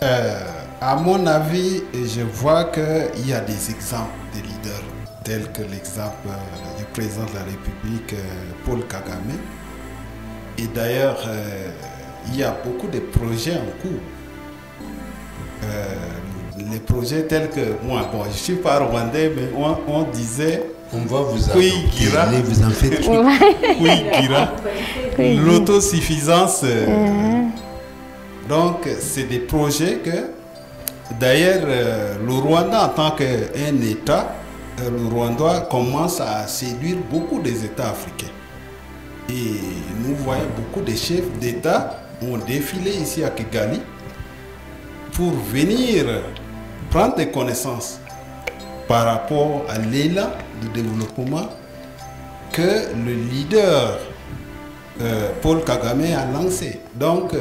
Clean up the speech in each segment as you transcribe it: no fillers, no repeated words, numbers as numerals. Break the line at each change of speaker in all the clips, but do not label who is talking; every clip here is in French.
À mon avis, je vois qu'il y a des exemples de leaders, tels que l'exemple du président de la République, Paul Kagame. Et d'ailleurs, il y a beaucoup de projets en cours. Les projets tels que moi, bon, je ne suis pas rwandais, mais on disait...
On va vous adopter, vous en faites
l'autosuffisance. Donc, c'est des projets que, d'ailleurs, le Rwanda, en tant qu'un État, le Rwanda commence à séduire beaucoup des États africains. Et nous voyons beaucoup de chefs d'État ont défilé ici à Kigali pour venir prendre des connaissances par rapport à l'élan de développement que le leader Paul Kagame a lancé. Donc,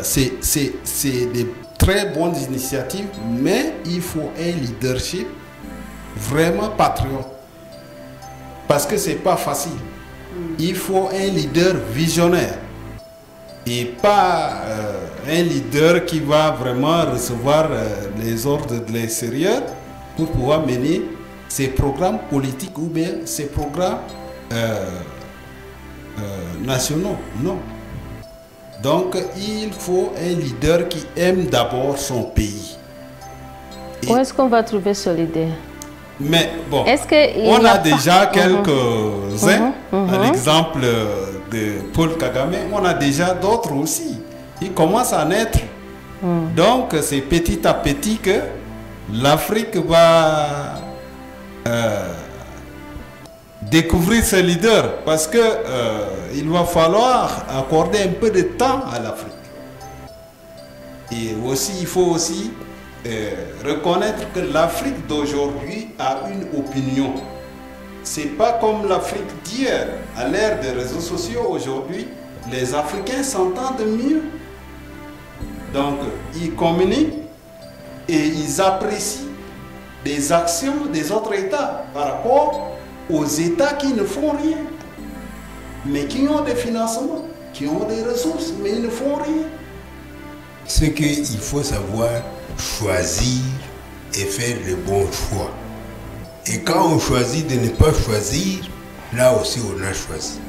c'est des très bonnes initiatives, mais il faut un leadership vraiment patriote. Parce que ce n'est pas facile. Il faut un leader visionnaire et pas un leader qui va vraiment recevoir les ordres de l'extérieur pour pouvoir mener ses programmes politiques ou bien ses programmes nationaux. Non. Donc, il faut un leader qui aime d'abord son pays.
Où est-ce qu'on va trouver ce leader?
Mais bon, on a déjà quelques-uns, à l'exemple de Paul Kagame, on a déjà d'autres aussi. Ils commencent à naître. Donc, c'est petit à petit que l'Afrique va découvrir ses leaders, parce que il va falloir accorder un peu de temps à l'Afrique. Et aussi, il faut aussi reconnaître que l'Afrique d'aujourd'hui a une opinion. C'est pas comme l'Afrique d'hier. À l'ère des réseaux sociaux aujourd'hui, les Africains s'entendent mieux. Donc, ils communiquent et ils apprécient des actions des autres États par rapport aux États qui ne font rien, mais qui ont des financements, qui ont des ressources, mais ils ne font rien.
Ce qu'il faut savoir, choisir et faire le bon choix. Et quand on choisit de ne pas choisir, là aussi on a choisi.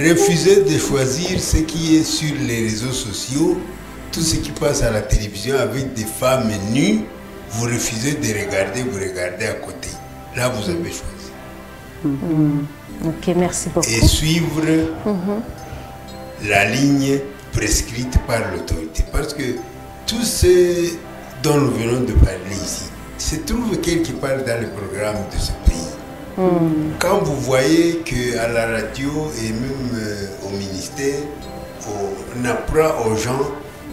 Refuser de choisir ce qui est sur les réseaux sociaux, tout ce qui passe à la télévision avec des femmes nues, vous refusez de regarder, vous regardez à côté. Là, vous avez choisi.
Ok, merci beaucoup.
Et suivre la ligne prescrite par l'autorité. Parce que tout ce dont nous venons de parler ici se trouve quelque part dans le programme de ce pays. Quand vous voyez qu'à la radio et même au ministère, on apprend aux gens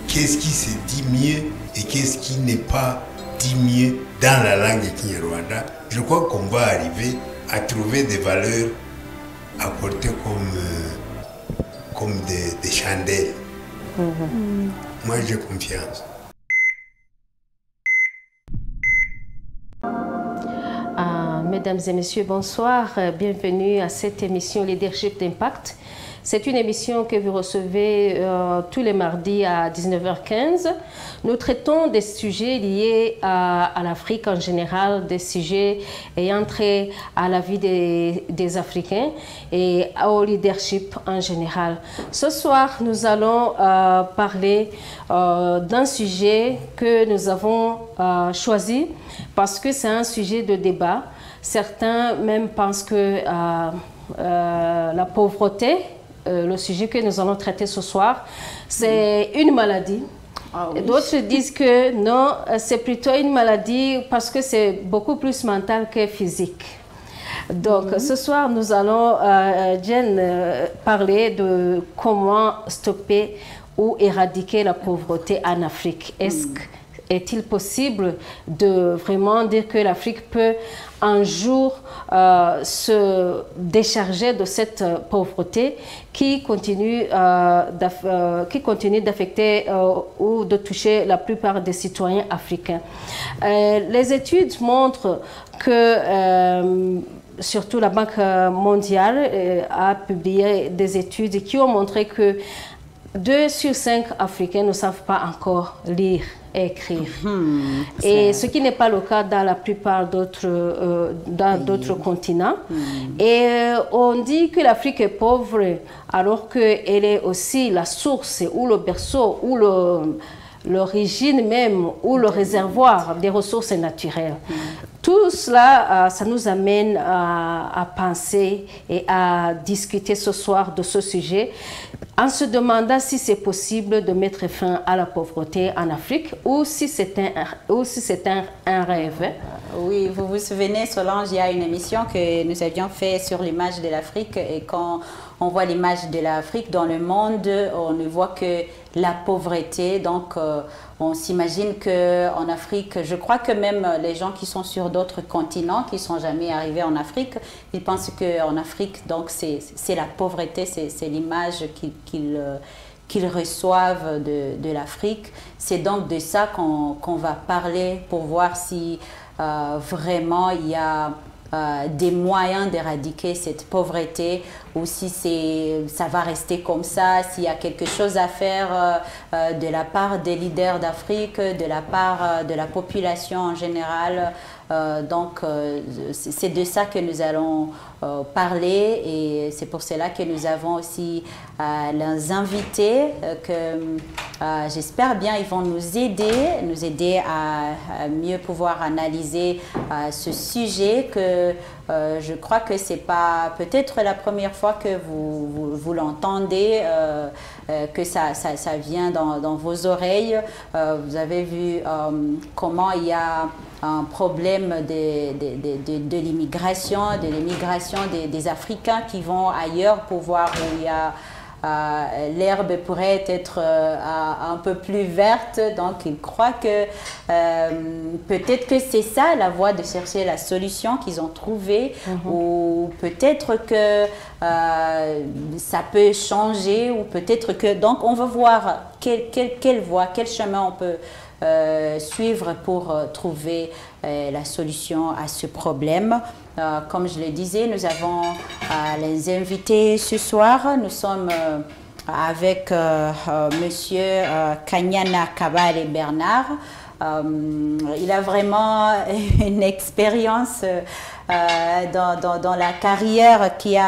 qu'est-ce qui se dit mieux et qu'est-ce qui n'est pas dit mieux dans la langue Kinyarwanda, je crois qu'on va arriver à trouver des valeurs apportées comme des chandelles. Moi, j'ai confiance.
Mesdames et messieurs, bonsoir. Bienvenue à cette émission Leadership d'Impact. C'est une émission que vous recevez tous les mardis à 19h15. Nous traitons des sujets liés à l'Afrique en général, des sujets ayant trait à la vie des Africains et au leadership en général. Ce soir, nous allons parler d'un sujet que nous avons choisi parce que c'est un sujet de débat. Certains même pensent que la pauvreté, le sujet que nous allons traiter ce soir, c'est une maladie. Oui. D'autres disent que non, c'est plutôt une maladie parce que c'est beaucoup plus mental que physique. Donc ce soir, nous allons, Jen, parler de comment stopper ou éradiquer la pauvreté en Afrique. Est-il possible de vraiment dire que l'Afrique peut un jour se décharger de cette pauvreté qui continue d'affecter ou de toucher la plupart des citoyens africains? Les études montrent que surtout la Banque mondiale a publié des études qui ont montré que 2 sur 5 Africains ne savent pas encore lire et écrire. Et ce qui n'est pas le cas dans la plupart d'autres continents. Et on dit que l'Afrique est pauvre alors qu'elle est aussi la source ou le berceau ou l'origine même ou le réservoir des ressources naturelles. Tout cela, ça nous amène à penser et à discuter ce soir de ce sujet en se demandant si c'est possible de mettre fin à la pauvreté en Afrique ou si c'est un rêve.
Oui, vous vous souvenez, Solange, il y a une émission que nous avions faite sur l'image de l'Afrique et quand on voit l'image de l'Afrique dans le monde, on ne voit que la pauvreté. Donc, on s'imagine qu'en Afrique, je crois que même les gens qui sont sur d'autres continents, qui ne sont jamais arrivés en Afrique, ils pensent qu'en Afrique, donc c'est la pauvreté, c'est l'image qu'ils reçoivent de l'Afrique. C'est donc de ça qu'on va parler pour voir si vraiment il y a des moyens d'éradiquer cette pauvreté ou si ça va rester comme ça, s'il y a quelque chose à faire de la part des leaders d'Afrique, de la part de la population en général. Donc, c'est de ça que nous allons parler et c'est pour cela que nous avons aussi les invités que j'espère bien ils vont nous aider à mieux pouvoir analyser ce sujet que je crois que c'est pas peut-être la première fois que vous l'entendez, que ça vient dans vos oreilles. Vous avez vu comment il y a un problème de l'immigration, des Africains qui vont ailleurs pour voir où il y a l'herbe pourrait être un peu plus verte, donc ils croient que peut-être que c'est ça la voie de chercher la solution qu'ils ont trouvée, ou peut-être que ça peut changer, ou peut-être que... Donc on va voir quelle voie, quel chemin on peut suivre pour trouver la solution à ce problème. Comme je le disais, nous avons les invités ce soir. Nous sommes avec Monsieur Kanyana Kabale Bernard. Il a vraiment une expérience dans la carrière qui est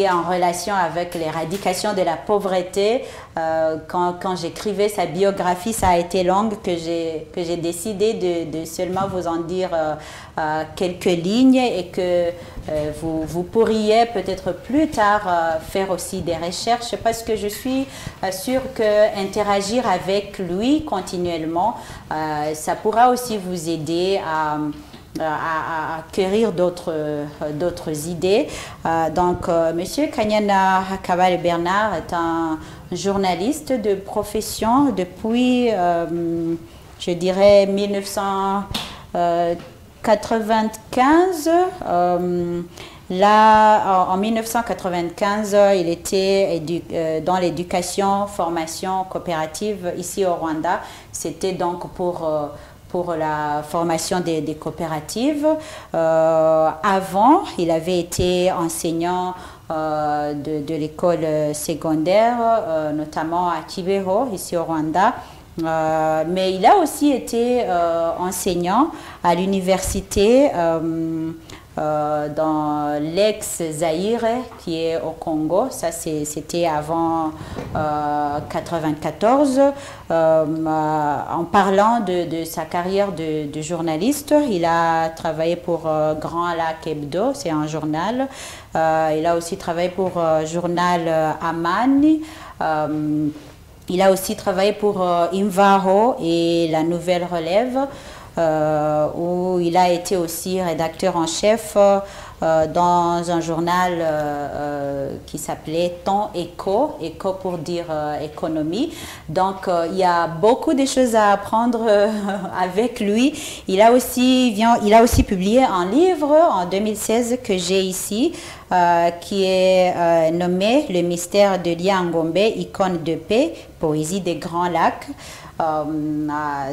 en relation avec l'éradication de la pauvreté. Quand j'écrivais sa biographie, ça a été long que j'ai décidé de seulement vous en dire quelques lignes et que vous pourriez peut-être plus tard faire aussi des recherches parce que je suis sûre qu'interagir avec lui continuellement, ça pourra aussi vous aider à acquérir d'autres idées. Donc, Monsieur Kanyana Kabale Bernard est un journaliste de profession depuis, je dirais, 1995. Là, en 1995, il était dans l'éducation, formation coopérative ici au Rwanda. C'était donc pour la formation des coopératives. Avant, il avait été enseignant de l'école secondaire, notamment à Kibeho, ici au Rwanda. Mais il a aussi été enseignant à l'université dans l'ex-Zaïre, qui est au Congo. Ça, c'était avant 1994. En parlant de sa carrière de journaliste, il a travaillé pour Grand Lac Hebdo, c'est un journal. Il a aussi travaillé pour journal Amani. Il a aussi travaillé pour Imvaro et La Nouvelle Relève, où il a été aussi rédacteur en chef dans un journal qui s'appelait Temps Éco, éco pour dire économie. Donc il y a beaucoup de choses à apprendre avec lui. Il a aussi publié un livre en 2016 que j'ai ici, qui est nommé Le mystère de Liangombe, icône de paix, poésie des Grands Lacs.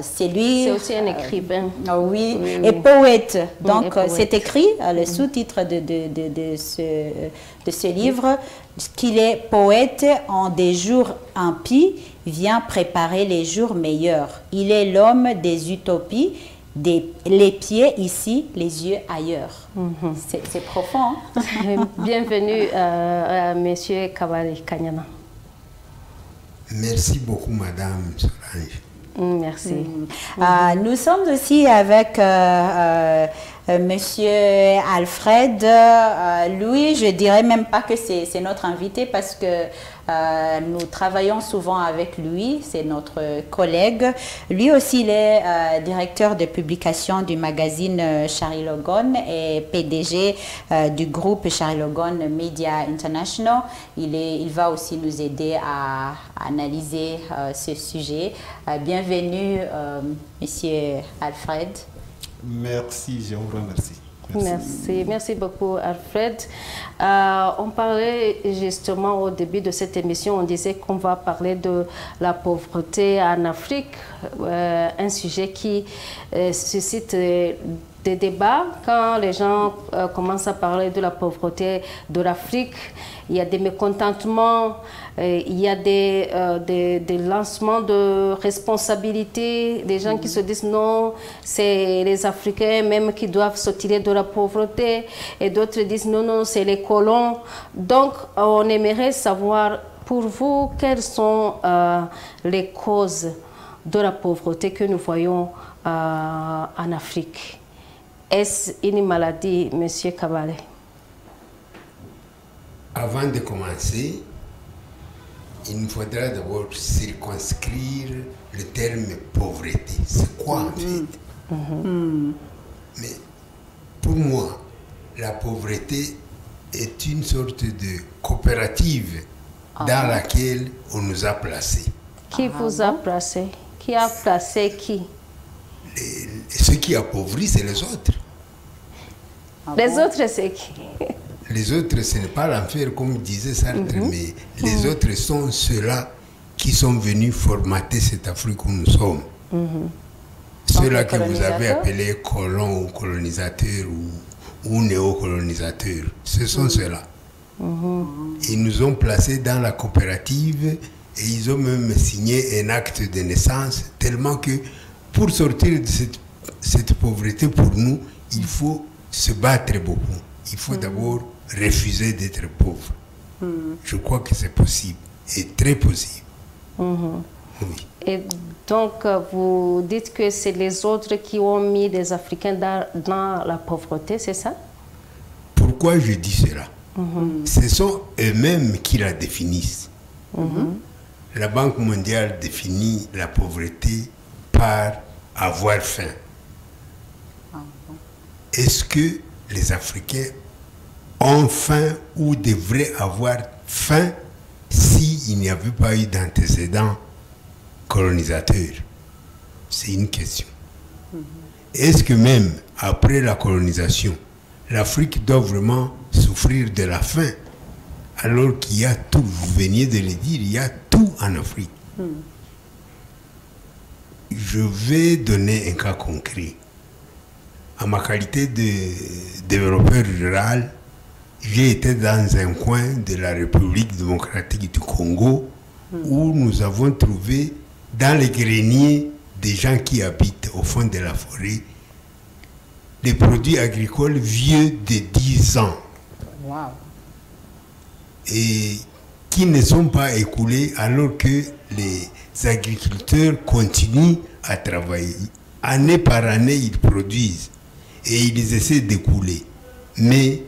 C'est lui.
C'est aussi un écrivain.
Oui,
Oui,
et
oui.
poète. Donc,
et poète.
c'est écrit, le sous-titre de ce livre, qu'il est poète en des jours impies, vient préparer les jours meilleurs. Il est l'homme des utopies, les pieds ici, les yeux ailleurs. C'est profond. Hein?
Bienvenue à Monsieur Kabale Kanyana.
Merci beaucoup, Madame Solange.
Merci.
Nous sommes aussi avec Monsieur Alfred. Lui, je dirais même pas que c'est notre invité parce que nous travaillons souvent avec lui, c'est notre collègue. Lui aussi, il est directeur de publication du magazine Charlie Logon et PDG du groupe Charlie Logon Media International. Il va aussi nous aider à analyser ce sujet. Bienvenue, Monsieur Alfred.
Merci, je vous remercie.
Merci beaucoup Alfred. On parlait justement au début de cette émission, on disait qu'on va parler de la pauvreté en Afrique, un sujet qui suscite des débats. Quand les gens commencent à parler de la pauvreté de l'Afrique, il y a des mécontentements, il y a des lancements de responsabilités, des gens qui se disent non, c'est les Africains même qui doivent sortir de la pauvreté, et d'autres disent non, non, c'est les colons. Donc, on aimerait savoir, pour vous, quelles sont les causes de la pauvreté que nous voyons en Afrique. Est-ce une maladie, Monsieur Kabale?
Avant de commencer, il nous faudra d'abord circonscrire le terme pauvreté. C'est quoi en fait? Mais pour moi, la pauvreté est une sorte de coopérative dans laquelle on nous a placés.
Qui vous a placé? Qui a placé qui?
Ceux qui appauvrissent, c'est les autres.
Les autres, c'est qui?
Les autres, ce n'est pas l'enfer, comme disait Sartre, mais les autres sont ceux-là qui sont venus formater cette Afrique où nous sommes. Ceux-là que vous avez appelés colons ou colonisateurs ou néocolonisateurs, ce sont ceux-là. Ils nous ont placés dans la coopérative et ils ont même signé un acte de naissance, tellement que pour sortir de cette pauvreté, pour nous, il faut se battre beaucoup. Il faut d'abord refuser d'être pauvre. Je crois que c'est possible, et très possible. Oui.
Et donc, vous dites que c'est les autres qui ont mis les Africains dans la pauvreté, c'est ça?
Pourquoi je dis cela? Ce sont eux-mêmes qui la définissent. La Banque mondiale définit la pauvreté par avoir faim. Est-ce que les Africains ont faim ou devraient avoir faim s'il n'y avait pas eu d'antécédents colonisateurs? C'est une question. Est-ce que même après la colonisation, l'Afrique doit vraiment souffrir de la faim alors qu'il y a tout? Vous veniez de le dire, il y a tout en Afrique. Je vais donner un cas concret. En ma qualité de développeur rural, j'ai été dans un coin de la République démocratique du Congo où nous avons trouvé dans les greniers des gens qui habitent au fond de la forêt des produits agricoles vieux de 10 ans. Et qui ne sont pas écoulés alors que les agriculteurs continuent à travailler. Année par année, ils produisent et ils essaient d'écouler. Mais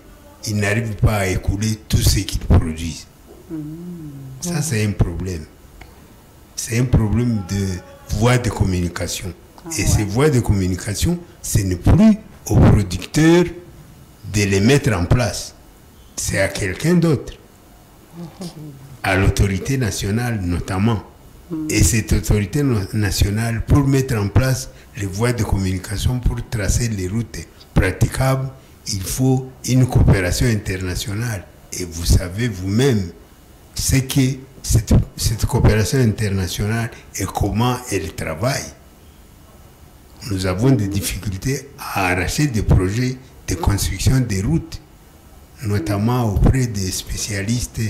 ils n'arrivent pas à écouler tout ce qu'ils produisent. Ça, c'est un problème. C'est un problème de voies de communication. Et ces voies de communication, ce n'est plus aux producteurs de les mettre en place. C'est à quelqu'un d'autre. À l'autorité nationale notamment. Et cette autorité nationale, pour mettre en place les voies de communication, pour tracer les routes praticables, il faut une coopération internationale. Et vous savez vous-même ce que cette coopération internationale et comment elle travaille. Nous avons des difficultés à arracher des projets de construction des routes, notamment auprès des spécialistes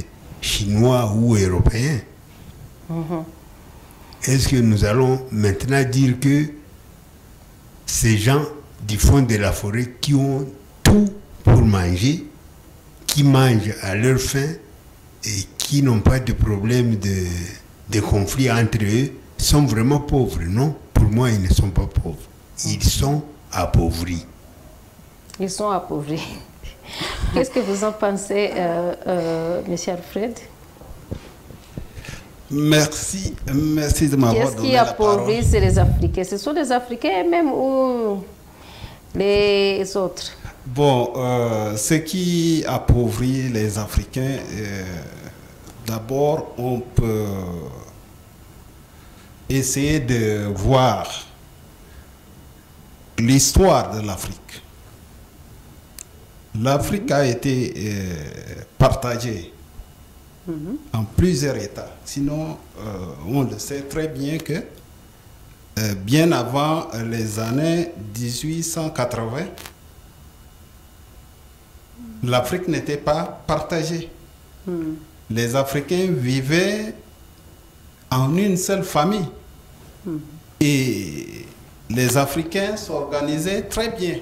chinois ou européens. Est-ce que nous allons maintenant dire que ces gens du fond de la forêt qui ont tout pour manger, qui mangent à leur faim et qui n'ont pas de problème de conflit entre eux, sont vraiment pauvres? Non, pour moi, ils ne sont pas pauvres. Ils sont appauvris.
Ils sont appauvris. Qu'est-ce que vous en pensez, M. Alfred?
Merci de m'avoir donné la parole.
Qu'est-ce qui appauvrit les Africains? Ce sont les Africains même ou les autres?
Bon, ce qui appauvrit les Africains, d'abord, on peut essayer de voir l'histoire de l'Afrique. L'Afrique a été partagée en plusieurs États. Sinon, on le sait très bien que bien avant les années 1880, l'Afrique n'était pas partagée. Les Africains vivaient en une seule famille. Et les Africains s'organisaient très bien.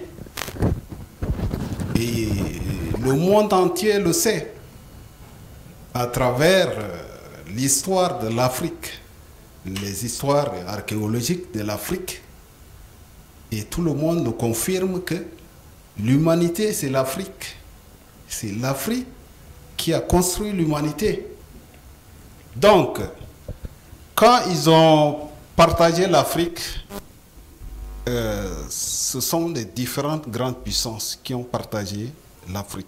Et le monde entier le sait. À travers l'histoire de l'Afrique, les histoires archéologiques de l'Afrique, et tout le monde confirme que l'humanité, c'est l'Afrique. C'est l'Afrique qui a construit l'humanité. Donc, quand ils ont partagé l'Afrique, ce sont les différentes grandes puissances qui ont partagé l'Afrique.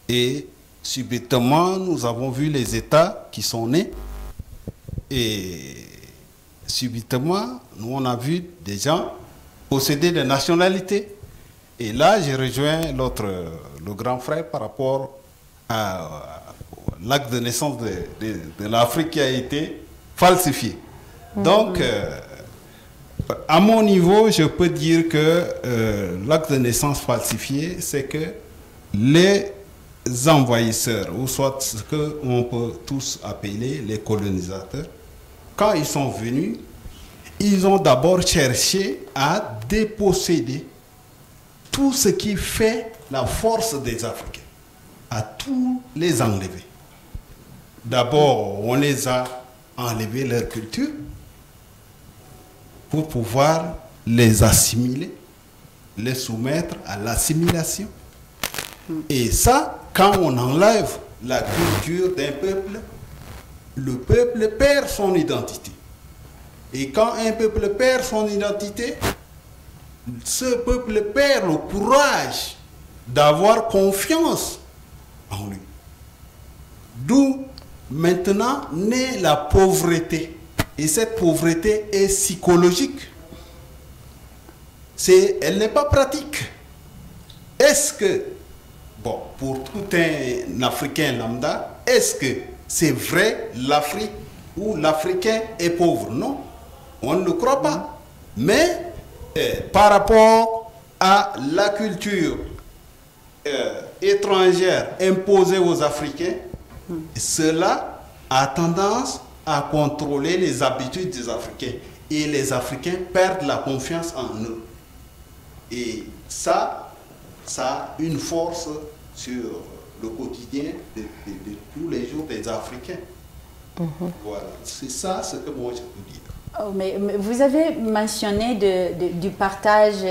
Et subitement, nous avons vu les États qui sont nés. Et subitement, nous on a vu des gens posséder des nationalités. Et là, j'ai rejoint le grand frère par rapport à l'acte de naissance de l'Afrique qui a été falsifié. Donc, à mon niveau, je peux dire que l'acte de naissance falsifié, c'est que les envahisseurs, ou soit ce qu'on peut tous appeler les colonisateurs, quand ils sont venus, ils ont d'abord cherché à déposséder tout ce qui fait la force des Africains, à tous les enlever. D'abord, on les a enlevé leur culture pour pouvoir les assimiler, les soumettre à l'assimilation. Et ça, quand on enlève la culture d'un peuple, le peuple perd son identité. Et quand un peuple perd son identité, ce peuple perd le courage d'avoir confiance en lui. D'où maintenant naît la pauvreté. Et cette pauvreté est psychologique. Elle n'est pas pratique. Est-ce que, bon, pour tout un Africain lambda, est-ce que c'est vrai l'Afrique où l'Africain est pauvre? Non, on ne le croit pas. Mais par rapport à la culture étrangère imposée aux Africains, cela a tendance à contrôler les habitudes des Africains. Et les Africains perdent la confiance en eux. Et ça a une force sur le quotidien de tous les jours des Africains. Voilà, c'est ça ce que moi je peux dire.
Oh, mais vous avez mentionné du partage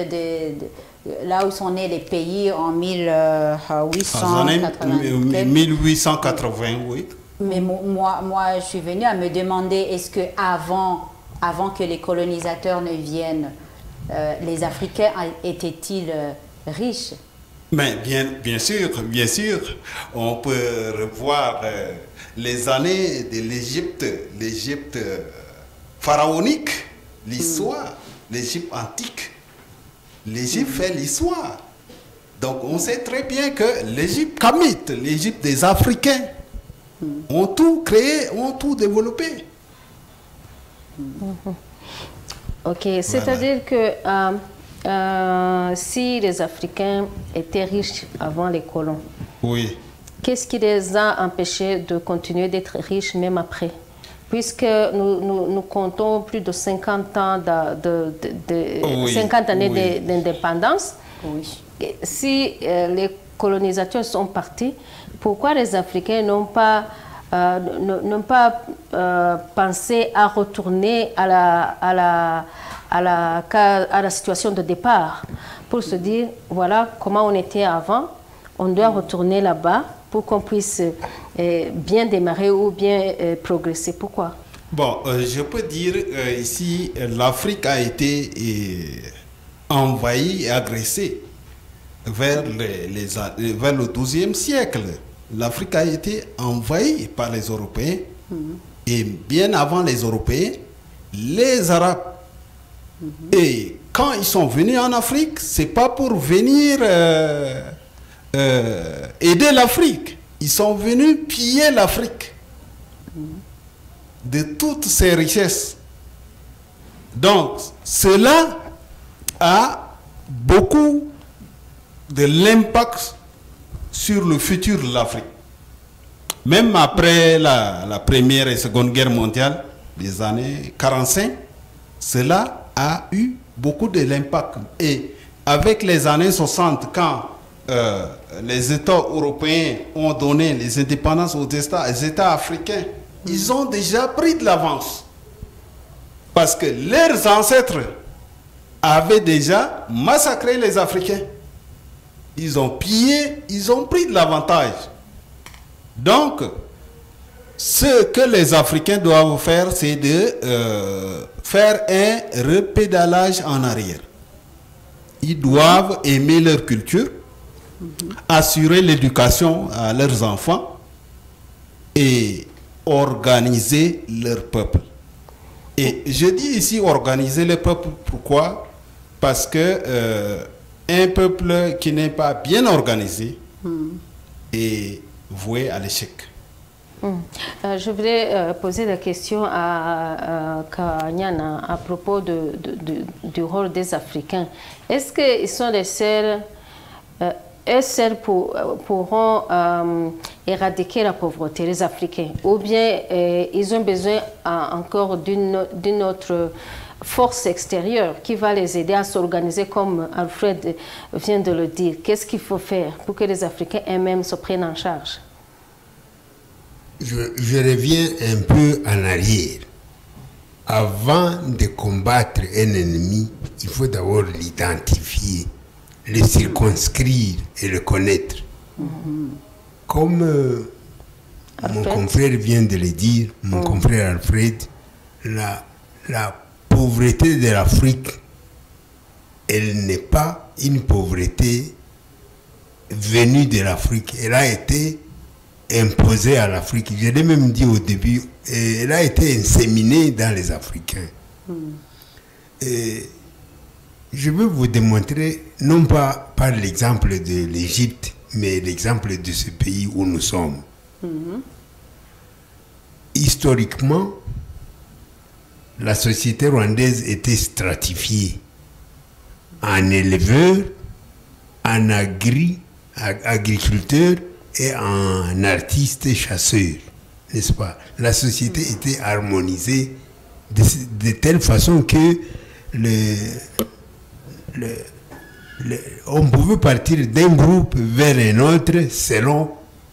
là où sont nés les pays en
1880, oui.
Mais moi, je suis venue à me demander, est-ce que avant que les colonisateurs ne viennent, les Africains étaient-ils riches?
Mais bien sûr, on peut revoir les années de l'Égypte pharaonique, l'histoire, l'Égypte antique. L'Égypte fait l'histoire. Donc on sait très bien que l'Égypte kamite, l'Égypte des Africains, ont tout créé, ont tout développé.
Ok, c'est-à-dire que si les Africains étaient riches avant les colons,
Oui.
qu'est-ce qui les a empêchés de continuer d'être riches même après? Puisque nous comptons plus de 50 ans 50 années d'indépendance.
Oui.
Si les colonisateurs sont partis, pourquoi les Africains n'ont pas pensé à retourner à la situation de départ pour se dire, voilà comment on était avant, on doit retourner là-bas pour qu'on puisse bien démarrer ou bien progresser. Pourquoi?
Bon, je peux dire ici, l'Afrique a été envahie et agressée vers le XIIe siècle. L'Afrique a été envahie par les Européens. Et bien avant les Européens, les Arabes. Et quand ils sont venus en Afrique, c'est pas pour venir aider l'Afrique. Ils sont venus piller l'Afrique de toutes ses richesses. Donc, cela a beaucoup de l'impact sur le futur de l'Afrique. Même après la Première et Seconde Guerre mondiale, les années 45, cela a eu beaucoup de l'impact. Et avec les années 60, quand les États européens ont donné les indépendances aux États africains, ils ont déjà pris de l'avance. Parce que leurs ancêtres avaient déjà massacré les Africains. Ils ont pillé, ils ont pris de l'avantage. Donc, ce que les Africains doivent faire, c'est de faire un repédalage en arrière. Ils doivent aimer leur culture, assurer l'éducation à leurs enfants et organiser leur peuple. Et je dis ici organiser le peuple, pourquoi? Parce que un peuple qui n'est pas bien organisé est voué à l'échec.
Je voulais poser la question à Kanyana à propos du rôle des Africains. Est-ce qu'ils sont les seuls, pourront éradiquer la pauvreté, les Africains, ou bien ils ont besoin encore d'une autre force extérieure qui va les aider à s'organiser comme Alfred vient de le dire? Qu'est-ce qu'il faut faire pour que les Africains eux-mêmes se prennent en charge?
Je reviens un peu en arrière. Avant de combattre un ennemi, il faut d'abord l'identifier, le circonscrire et le connaître. Comme mon confrère vient de le dire, mon confrère Alfred, la pauvreté de l'Afrique, elle n'est pas une pauvreté venue de l'Afrique. Elle a été imposée à l'Afrique. Je l'ai même dit au début, elle a été inséminée dans les Africains. Et je veux vous démontrer, non pas par l'exemple de l'Égypte, mais l'exemple de ce pays où nous sommes. Historiquement, la société rwandaise était stratifiée en éleveurs, en agriculteurs et en artistes et chasseurs, n'est-ce pas? La société était harmonisée de telle façon que on pouvait partir d'un groupe vers un autre selon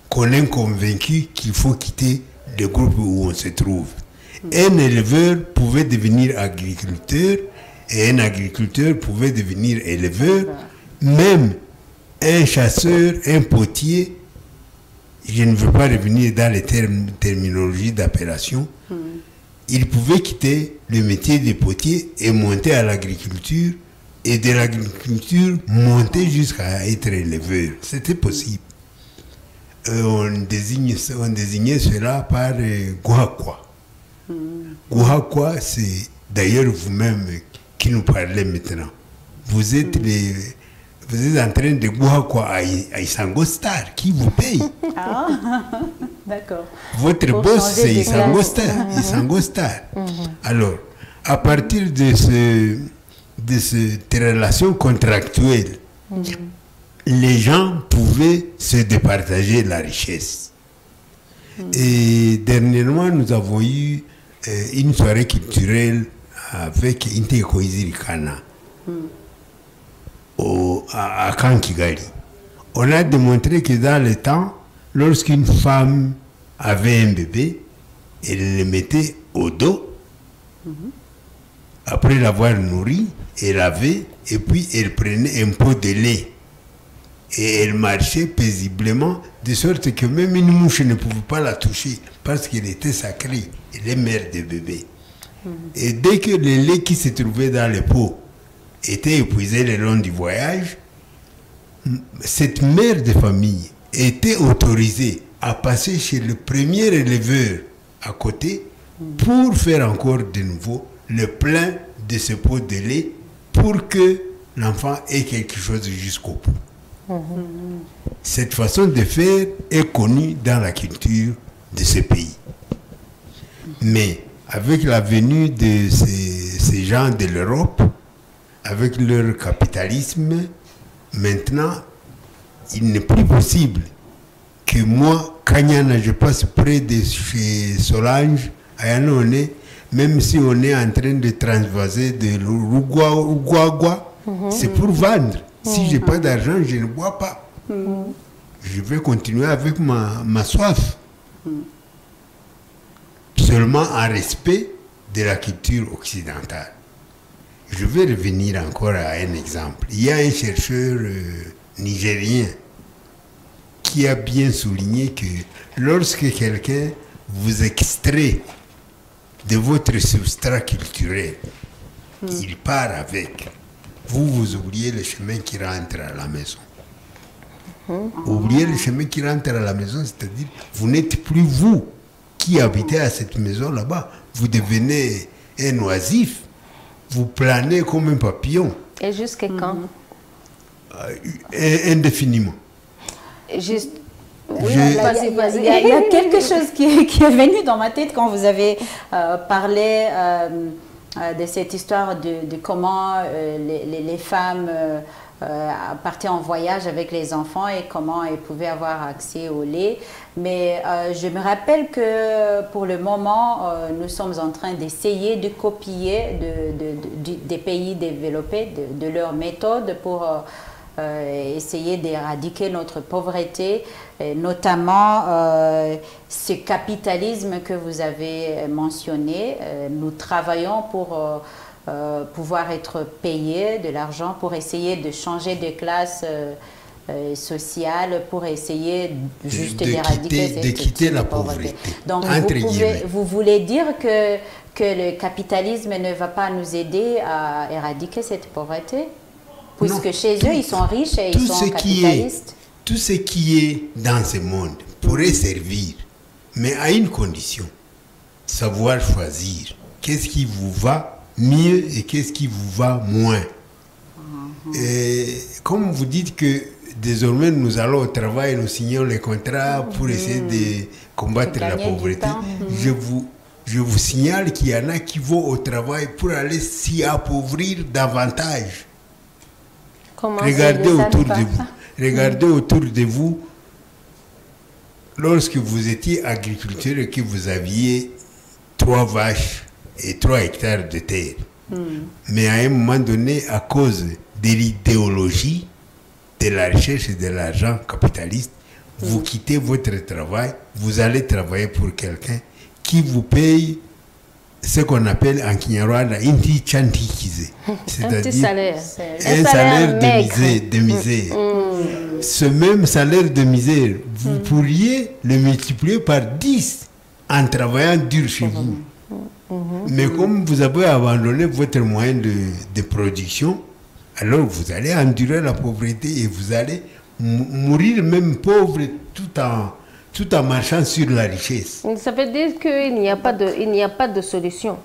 qu'on est convaincu qu'il faut quitter le groupe où on se trouve. Un éleveur pouvait devenir agriculteur et un agriculteur pouvait devenir éleveur. Même un chasseur, un potier, je ne veux pas revenir dans les terminologies d'appellation, il pouvait quitter le métier de potier et monter à l'agriculture, et de l'agriculture monter jusqu'à être éleveur. C'était possible. On désignait cela par Guhakwa. Guhakwa, c'est d'ailleurs vous-même qui nous parlez maintenant. Vous êtes vous êtes en train de boire quoi à Isango Star? Qui vous paye?
Ah, d'accord.
Votre
Pour
boss,
changer
c'est
de
Isango
classe.
Star. Isango Star. Alors, à partir de cette relation contractuelle, les gens pouvaient se départager la richesse. Et dernièrement, nous avons eu une soirée culturelle avec Inte Koiziri Kana à Kankigali. On a démontré que dans le temps, lorsqu'une femme avait un bébé, elle le mettait au dos. Après l'avoir nourri, elle lavait et puis elle prenait un pot de lait. Et elle marchait paisiblement, de sorte que même une mouche ne pouvait pas la toucher parce qu'elle était sacrée. Elle est mère de bébé. Et dès que le lait qui se trouvait dans le pot était épuisé le long du voyage, cette mère de famille était autorisée à passer chez le premier éleveur à côté pour faire encore de nouveau le plein de ce pot de lait pour que l'enfant ait quelque chose jusqu'au bout. Cette façon de faire est connue dans la culture de ce pays. Mais avec la venue de ces gens de l'Europe, avec leur capitalisme, maintenant, il n'est plus possible que moi, Kanyana, je passe près de chez Solange, à Yanone, même si on est en train de transvaser de l'Uruguagua, c'est pour vendre. Si je n'ai pas d'argent, je ne bois pas. Je vais continuer avec ma soif. Seulement en respect de la culture occidentale. Je vais revenir encore à un exemple. Il y a un chercheur nigérien qui a bien souligné que lorsque quelqu'un vous extrait de votre substrat culturel, il part avec. Vous oubliez le chemin qui rentre à la maison. Oubliez le chemin qui rentre à la maison, c'est-à-dire vous n'êtes plus vous qui habitez à cette maison là-bas. Vous devenez un oisif. Vous planez comme un papillon.
Et jusqu'à quand?
Indéfiniment.
Juste...
Oui, il y a quelque chose qui est venu dans ma tête quand vous avez parlé de cette histoire de comment les femmes partaient en voyage avec les enfants et comment elles pouvaient avoir accès au lait. Mais je me rappelle que pour le moment, nous sommes en train d'essayer de copier des pays développés, de leurs méthodes pour essayer d'éradiquer notre pauvreté, et notamment ce capitalisme que vous avez mentionné. Nous travaillons pour pouvoir être payés de l'argent, pour essayer de changer de classe sociale, pour essayer juste d'éradiquer
quitter la pauvreté.
Donc vous voulez dire que le capitalisme ne va pas nous aider à éradiquer cette pauvreté? Puisque non, chez eux, ils sont riches et ils sont capitalistes.
Tout ce qui est dans ce monde pourrait servir, mais à une condition, savoir choisir qu'est-ce qui vous va mieux et qu'est-ce qui vous va moins. Et comme vous dites que désormais nous allons au travail, nous signons les contrats pour essayer de combattre la pauvreté, je vous signale qu'il y en a qui vont au travail pour aller s'y appauvrir davantage. Regardez autour de vous. Regardez autour de vous. Lorsque vous étiez agriculteur et que vous aviez 3 vaches et 3 hectares de terre, mais à un moment donné, à cause de l'idéologie de la recherche et de l'argent capitaliste, vous quittez votre travail, vous allez travailler pour quelqu'un qui vous paye ce qu'on appelle en Kinyarwanda inti chantikize, c'est-à-dire un salaire de misère. Ce même salaire de misère, vous pourriez le multiplier par 10 en travaillant dur chez vous. Mais comme vous avez abandonné votre moyen de production, alors vous allez endurer la pauvreté et vous allez mourir même pauvre tout en marchant sur la richesse.
Ça veut dire qu'il n'y a pas de solution.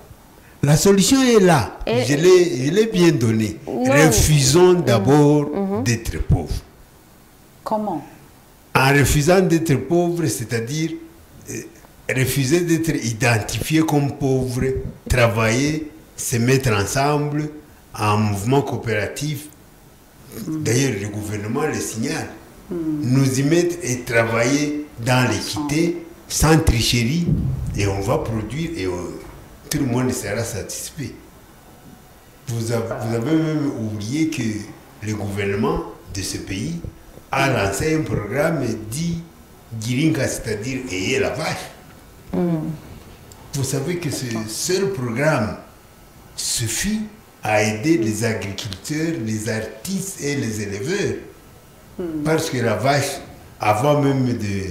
La solution est là.
Et-
Je l'ai bien donné.
Non.
Refusons d'abord d'être pauvres.
Comment?
En refusant d'être pauvre, c'est-à-dire refuser d'être identifié comme pauvre, travailler, se mettre ensemble en mouvement coopératif. D'ailleurs, le gouvernement le signale. Nous y mettre et travailler dans l'équité, sans tricherie, et on va produire et tout le monde sera satisfait. Vous avez même oublié que le gouvernement de ce pays a lancé un programme dit Girinka, c'est-à-dire ayez la vache. Vous savez que ce seul programme suffit à aider les agriculteurs, les artistes et les éleveurs. Parce que la vache, avant même de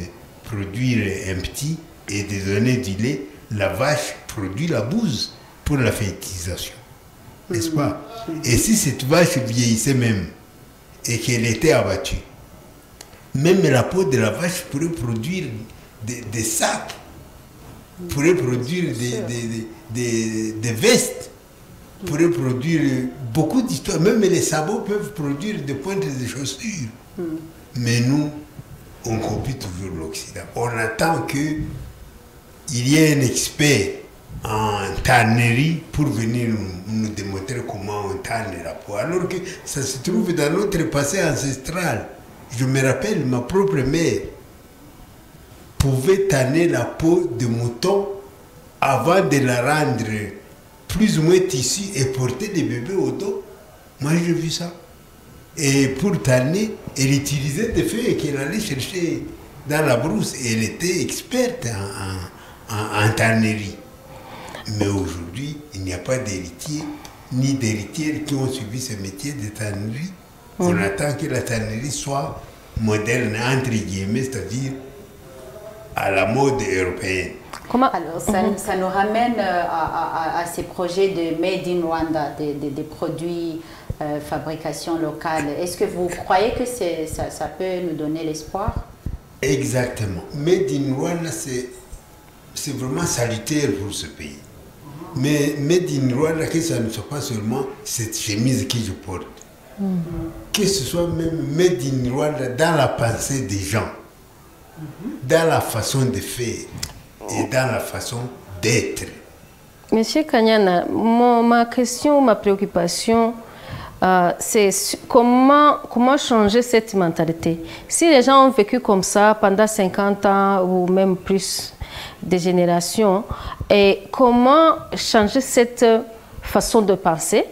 produire un petit et de donner du lait, la vache produit la bouse pour la fertilisation. N'est-ce pas? Et si cette vache vieillissait même et qu'elle était abattue, même la peau de la vache pourrait produire des sacs, pourrait produire des vestes, pourrait produire beaucoup d'histoires. Même les sabots peuvent produire des pointes de chaussures. Mais nous, on copie toujours l'Occident. On attend qu'il y ait un expert en tannerie pour venir nous démontrer comment on tanne la peau. Alors que ça se trouve dans notre passé ancestral. Je me rappelle, ma propre mère pouvait tanner la peau de mouton avant de la rendre plus ou moins tissu et porter des bébés au dos. Moi, j'ai vu ça. Et pour tanner, elle utilisait des feuilles qu'elle allait chercher dans la brousse. Et elle était experte en tannerie. Mais aujourd'hui, il n'y a pas d'héritiers, ni d'héritières qui ont suivi ce métier de tannerie. On attend que la tannerie soit moderne, entre guillemets, c'est-à-dire à la mode européenne.
Alors, ça nous ramène à ces projets de Made in Rwanda, des produits fabrication locale. Est-ce que vous croyez que ça peut nous donner l'espoir?
Exactement. Made in Rwanda, c'est vraiment salutaire pour ce pays. Mais Made in Rwanda, que ça ne soit pas seulement cette chemise que je porte. Que ce soit même Made in Rwanda dans la pensée des gens, dans la façon de faire et dans la façon d'être.
Monsieur Kanyana, ma question, ma préoccupation, c'est comment changer cette mentalité. Si les gens ont vécu comme ça pendant 50 ans ou même plus de générations, et comment changer cette façon de penser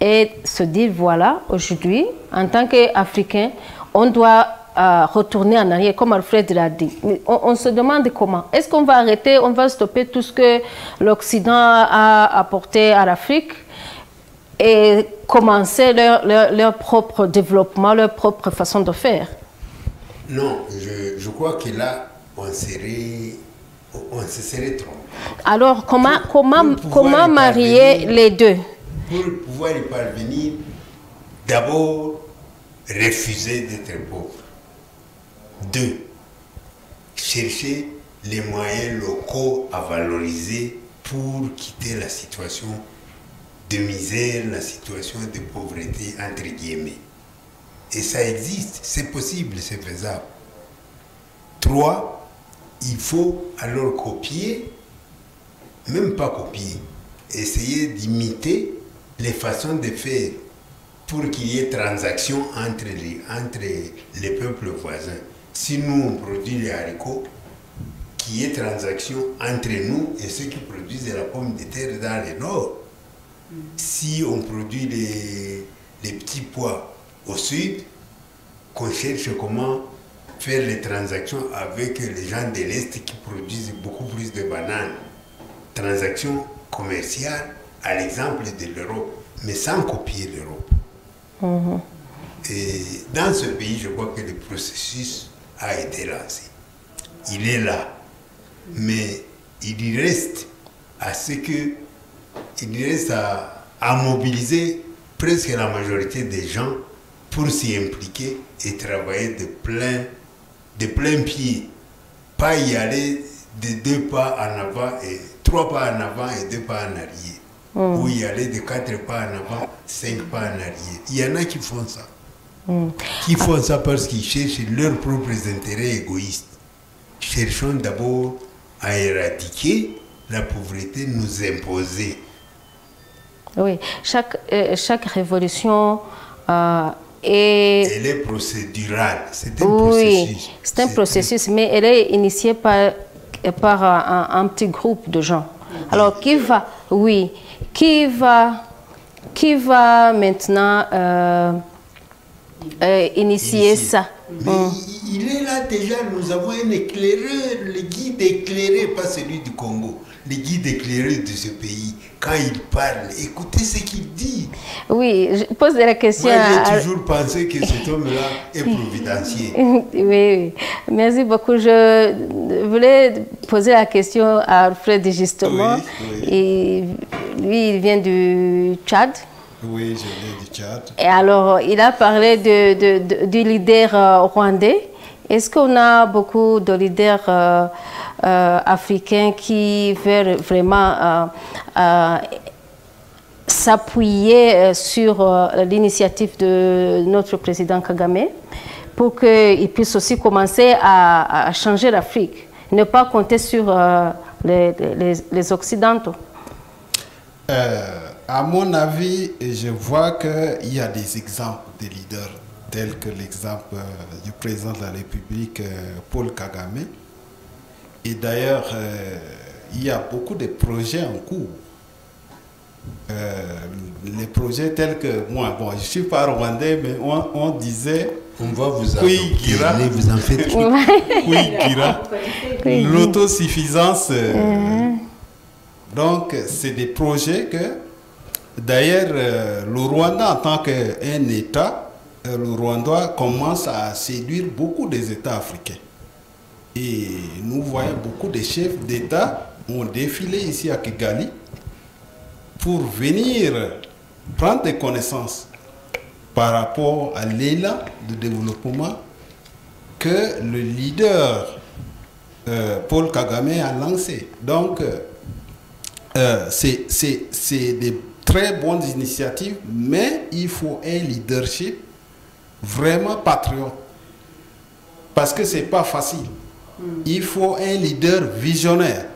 et se dire, voilà, aujourd'hui, en tant qu'Africain, on doit retourner en arrière, comme Alfred l'a dit. On se demande comment. Est-ce qu'on va arrêter, on va stopper tout ce que l'Occident a apporté à l'Afrique et commencer leur propre développement, leur propre façon de faire?
Non, je crois que là, on se serait trompé.
Alors, comment marier les deux?
Pour pouvoir y parvenir, d'abord, refuser d'être pauvre. 2. Chercher les moyens locaux à valoriser pour quitter la situation de misère, la situation de pauvreté, entre guillemets. Et ça existe, c'est possible, c'est faisable. 3. Il faut alors copier, même pas copier, essayer d'imiter les façons de faire pour qu'il y ait transaction entre les peuples voisins. Si nous, on produit les haricots, qu'il y ait transaction entre nous et ceux qui produisent la pomme de terre dans le nord. Si on produit les petits pois au sud, qu'on cherche comment faire les transactions avec les gens de l'Est qui produisent beaucoup plus de bananes. Transactions commerciales à l'exemple de l'Europe, mais sans copier l'Europe. Et dans ce pays, je crois que le processus a été lancé. Il est là. Mais il y reste à mobiliser presque la majorité des gens pour s'y impliquer et travailler de plein pied. Pas y aller de 2 pas en avant et 3 pas en avant et 2 pas en arrière. où il y allait de 4 pas en avant, 5 pas en arrière. Il y en a qui font ça. Qui font ça parce qu'ils cherchent leurs propres intérêts égoïstes. Cherchons d'abord à éradiquer la pauvreté nous imposer.
Oui, chaque révolution est...
Elle est procédurale, c'est un
oui,
processus.
C'est un processus, mais elle est initiée par un petit groupe de gens. Alors, qui va maintenant initier ça?
Mais il est là déjà, nous avons un éclaireur, le guide éclairé, pas celui du Congo, le guide éclairé de ce pays. Quand il parle, écoutez ce qu'il dit.
Oui, je pose la question.
Moi, j'ai toujours pensé que cet homme-là est providentiel.
Oui, merci beaucoup. Je voulais poser la question à Alfred justement.
Oui.
Et lui, il vient du Tchad.
Oui, je viens du Tchad.
Et alors, il a parlé du leader rwandais. Est-ce qu'on a beaucoup de leaders africains qui veulent vraiment s'appuyer sur l'initiative de notre président Kagame pour qu'il puisse aussi commencer à changer l'Afrique, ne pas compter sur les Occidentaux?
À mon avis, je vois qu'il y a des exemples de leaders, tels que l'exemple du président de la République, Paul Kagame. Et d'ailleurs, il y a beaucoup de projets en cours. Les projets tels que moi, bon, je ne suis pas rwandais, mais on disait...
On va vous adopter, allez, vous en faites
l'autosuffisance. Donc, c'est des projets que, d'ailleurs, le Rwanda, en tant qu'un État, le Rwanda commence à séduire beaucoup des États africains. Et nous voyons beaucoup de chefs d'État ont défilé ici à Kigali pour venir prendre des connaissances par rapport à l'élan de développement que le leader Paul Kagame a lancé. Donc, c'est des très bonnes initiatives, mais il faut un leadership vraiment patriote. Parce que ce n'est pas facile. Il faut un leader visionnaire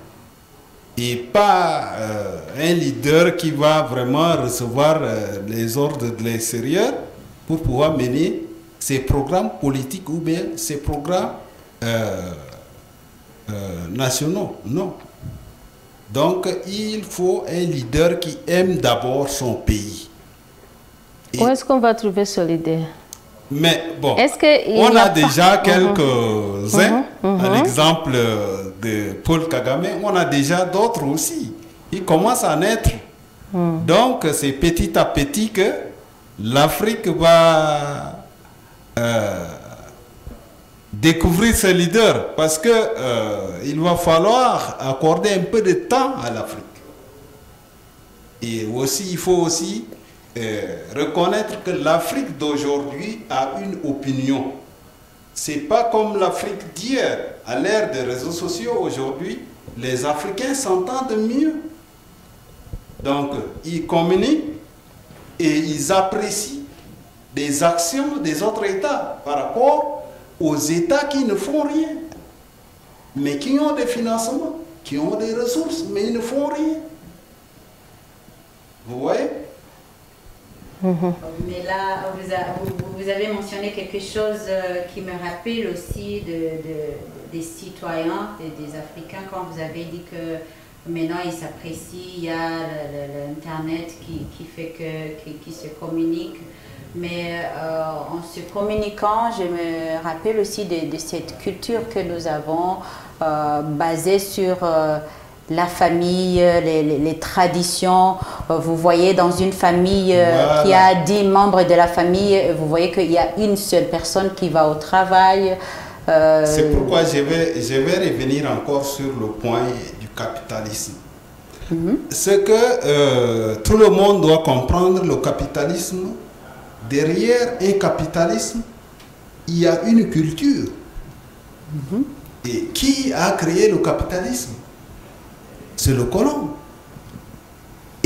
et pas un leader qui va vraiment recevoir les ordres de l'extérieur pour pouvoir mener ses programmes politiques ou bien ses programmes nationaux. Non. Donc, il faut un leader qui aime d'abord son pays. Et
où est-ce qu'on va trouver ce leader?
Mais bon,
on
a déjà quelques-uns, à l'exemple de Paul Kagame, on a déjà d'autres aussi. Ils commencent à naître. Donc, c'est petit à petit que l'Afrique va découvrir ses leaders, parce que il va falloir accorder un peu de temps à l'Afrique. Et aussi, il faut aussi reconnaître que l'Afrique d'aujourd'hui a une opinion. C'est pas comme l'Afrique d'hier. À l'ère des réseaux sociaux aujourd'hui, les Africains s'entendent mieux. Donc, ils communiquent et ils apprécient des actions des autres États par rapport aux États qui ne font rien, mais qui ont des financements, qui ont des ressources, mais ils ne font rien. Vous voyez?
Mais là, vous avez mentionné quelque chose qui me rappelle aussi des citoyens, des Africains, quand vous avez dit que maintenant ils s'apprécient, il y a l'Internet qui fait qu'ils se communiquent. Mais en se communiquant, je me rappelle aussi de cette culture que nous avons basée sur la famille, les traditions. Vous voyez dans une famille qui a 10 membres de la famille, vous voyez qu'il y a une seule personne qui va au travail.
C'est pourquoi je vais revenir encore sur le point du capitalisme. Ce que tout le monde doit comprendre, le capitalisme, derrière un capitalisme, il y a une culture. Et qui a créé le capitalisme? C'est le colon.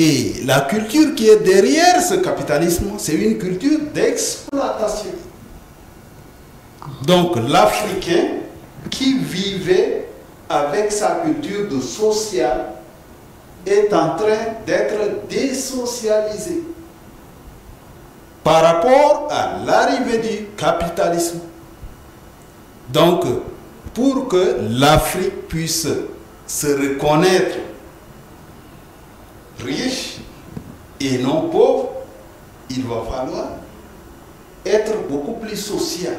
Et la culture qui est derrière ce capitalisme, c'est une culture d'exploitation. Donc l'Africain qui vivait avec sa culture de social est en train d'être désocialisé par rapport à l'arrivée du capitalisme. Donc, pour que l'Afrique puisse se reconnaître riche et non pauvre, il va falloir être beaucoup plus social.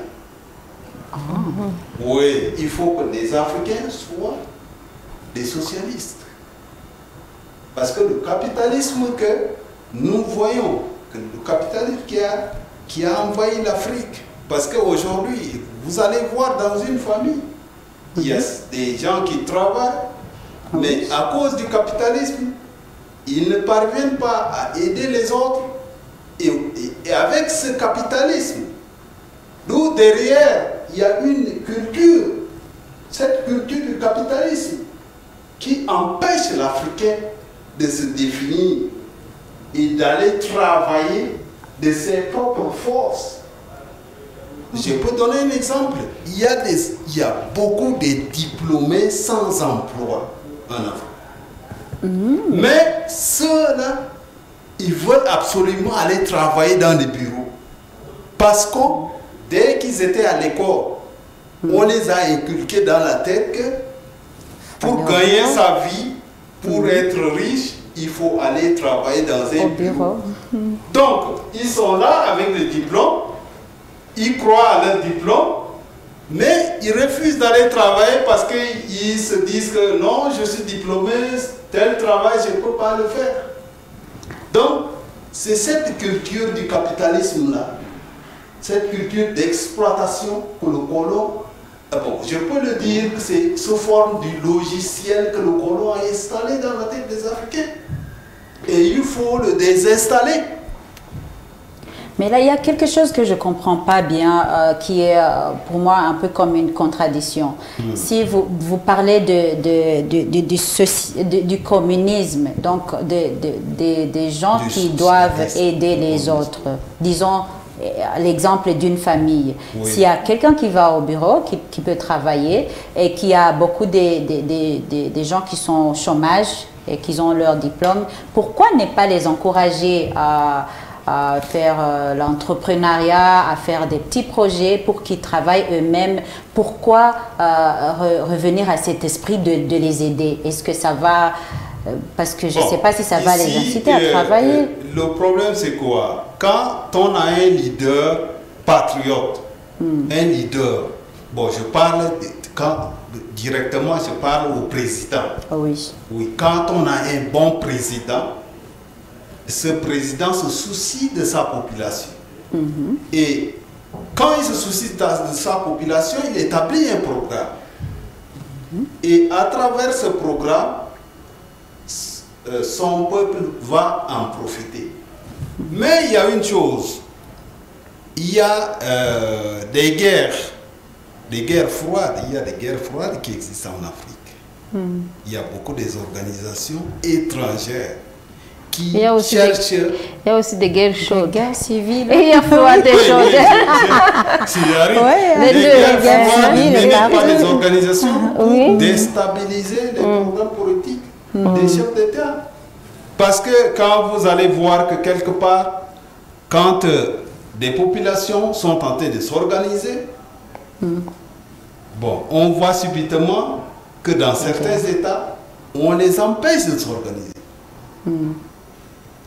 Oui, il faut que les Africains soient des socialistes. Parce que le capitalisme que nous voyons, que le capitalisme qui a envahi l'Afrique, parce qu'aujourd'hui, vous allez voir dans une famille, il y a des gens qui travaillent, mais à cause du capitalisme, ils ne parviennent pas à aider les autres. Et avec ce capitalisme, d'où derrière, il y a une culture, cette culture du capitalisme, qui empêche l'Africain de se définir et d'aller travailler de ses propres forces. Je peux donner un exemple. Il y a beaucoup de diplômés sans emploi en Afrique. Mais ceux-là, ils veulent absolument aller travailler dans les bureaux. Parce que dès qu'ils étaient à l'école, on les a inculqués dans la tête que pour gagner sa vie, pour être riche, il faut aller travailler dans un bureau. Donc, ils sont là avec le diplôme, ils croient à leur diplôme, mais ils refusent d'aller travailler parce qu'ils se disent que non, je suis diplômé, tel travail, je ne peux pas le faire. Donc, c'est cette culture du capitalisme-là, cette culture d'exploitation que le colon, je peux le dire que c'est sous forme du logiciel que le colon a installé dans la tête des Africains. Et il faut le désinstaller.
Mais là, il y a quelque chose que je ne comprends pas bien, qui est pour moi un peu comme une contradiction. Si vous parlez du communisme, donc des gens qui doivent aider les autres, disons l'exemple d'une famille. Oui. S'il y a quelqu'un qui va au bureau, qui peut travailler et qui a beaucoup des gens qui sont au chômage et qui ont leur diplôme, pourquoi ne pas les encourager à faire l'entrepreneuriat, à faire des petits projets pour qu'ils travaillent eux-mêmes? Pourquoi revenir à cet esprit de les aider? Est-ce que ça va... Parce que je ne sais pas si ça va les inciter à travailler.
Le problème, c'est quoi? Quand on a un leader patriote, un leader, bon, je parle directement, je parle au président.
Oui.
Oui, quand on a un bon président, ce président se soucie de sa population. Et quand il se soucie de sa population, il établit un programme. Et à travers ce programme, son peuple va en profiter. Mais il y a une chose, il y a des guerres froides, il y a des guerres froides qui existent en Afrique. Il y a beaucoup d'organisations étrangères qui cherchent...
Il y a aussi des guerres chaudes.
Des guerres civiles.
Et il y a froid des chaudes.
Les guerres froides menées par les organisations pour déstabiliser les programmes politiques des chefs d'État. Parce que quand vous allez voir que quelque part, quand des populations sont en train de s'organiser, bon, on voit subitement que dans certains États, on les empêche de s'organiser.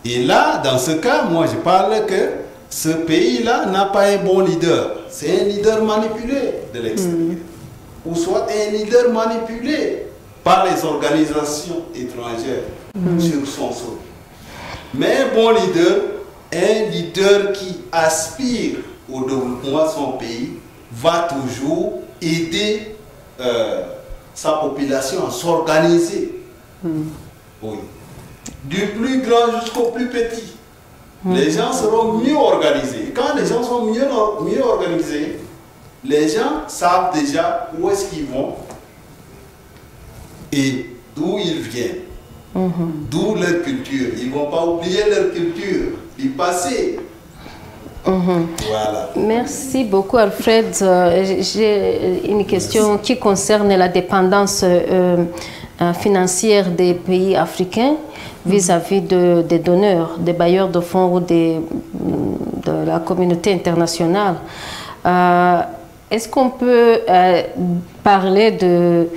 Et là, dans ce cas, moi je parle que ce pays-là n'a pas un bon leader. C'est un leader manipulé de l'extérieur. Ou soit un leader manipulé par les organisations étrangères sur son sol. Mais un bon leader, un leader qui aspire au développement de son pays, va toujours aider sa population à s'organiser. Oui. Du plus grand jusqu'au plus petit. Les gens seront mieux organisés. Quand les gens sont mieux organisés, les gens savent déjà où est-ce qu'ils vont et d'où ils viennent. D'où leur culture. Ils ne vont pas oublier leur culture du passé. Voilà.
Merci beaucoup, Alfred. J'ai une question qui concerne la dépendance financière des pays africains vis-à-vis des donneurs, des bailleurs de fonds ou de la communauté internationale. Est-ce qu'on peut parler de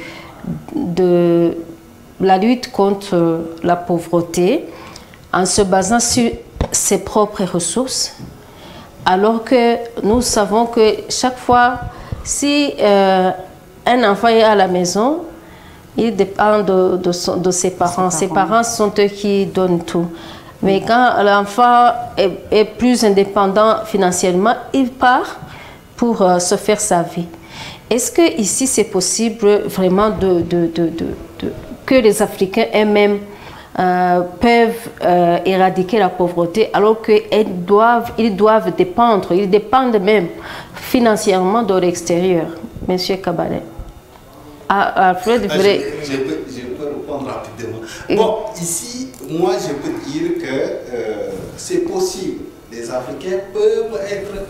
la lutte contre la pauvreté en se basant sur ses propres ressources, alors que nous savons que chaque fois, si un enfant est à la maison, il dépend de ses parents. Ses parents sont eux qui donnent tout. Mais quand l'enfant est plus indépendant financièrement, il part pour se faire sa vie. Est-ce que ici c'est possible vraiment que les Africains eux-mêmes peuvent éradiquer la pauvreté alors qu'ils doivent dépendre, ils dépendent même financièrement de l'extérieur? Monsieur Kabale. Alfred,
je peux répondre rapidement. Bon, ici, moi je peux dire que c'est possible. Les Africains peuvent être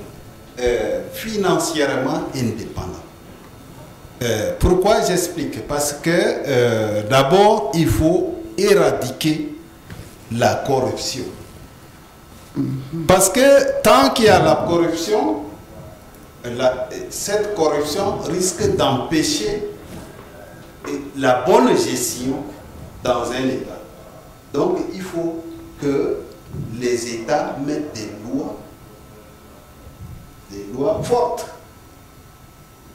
financièrement indépendants. Pourquoi j'explique? Parce que d'abord, il faut éradiquer la corruption. Parce que tant qu'il y a la corruption, cette corruption risque d'empêcher la bonne gestion dans un État. Donc il faut que les États mettent des lois fortes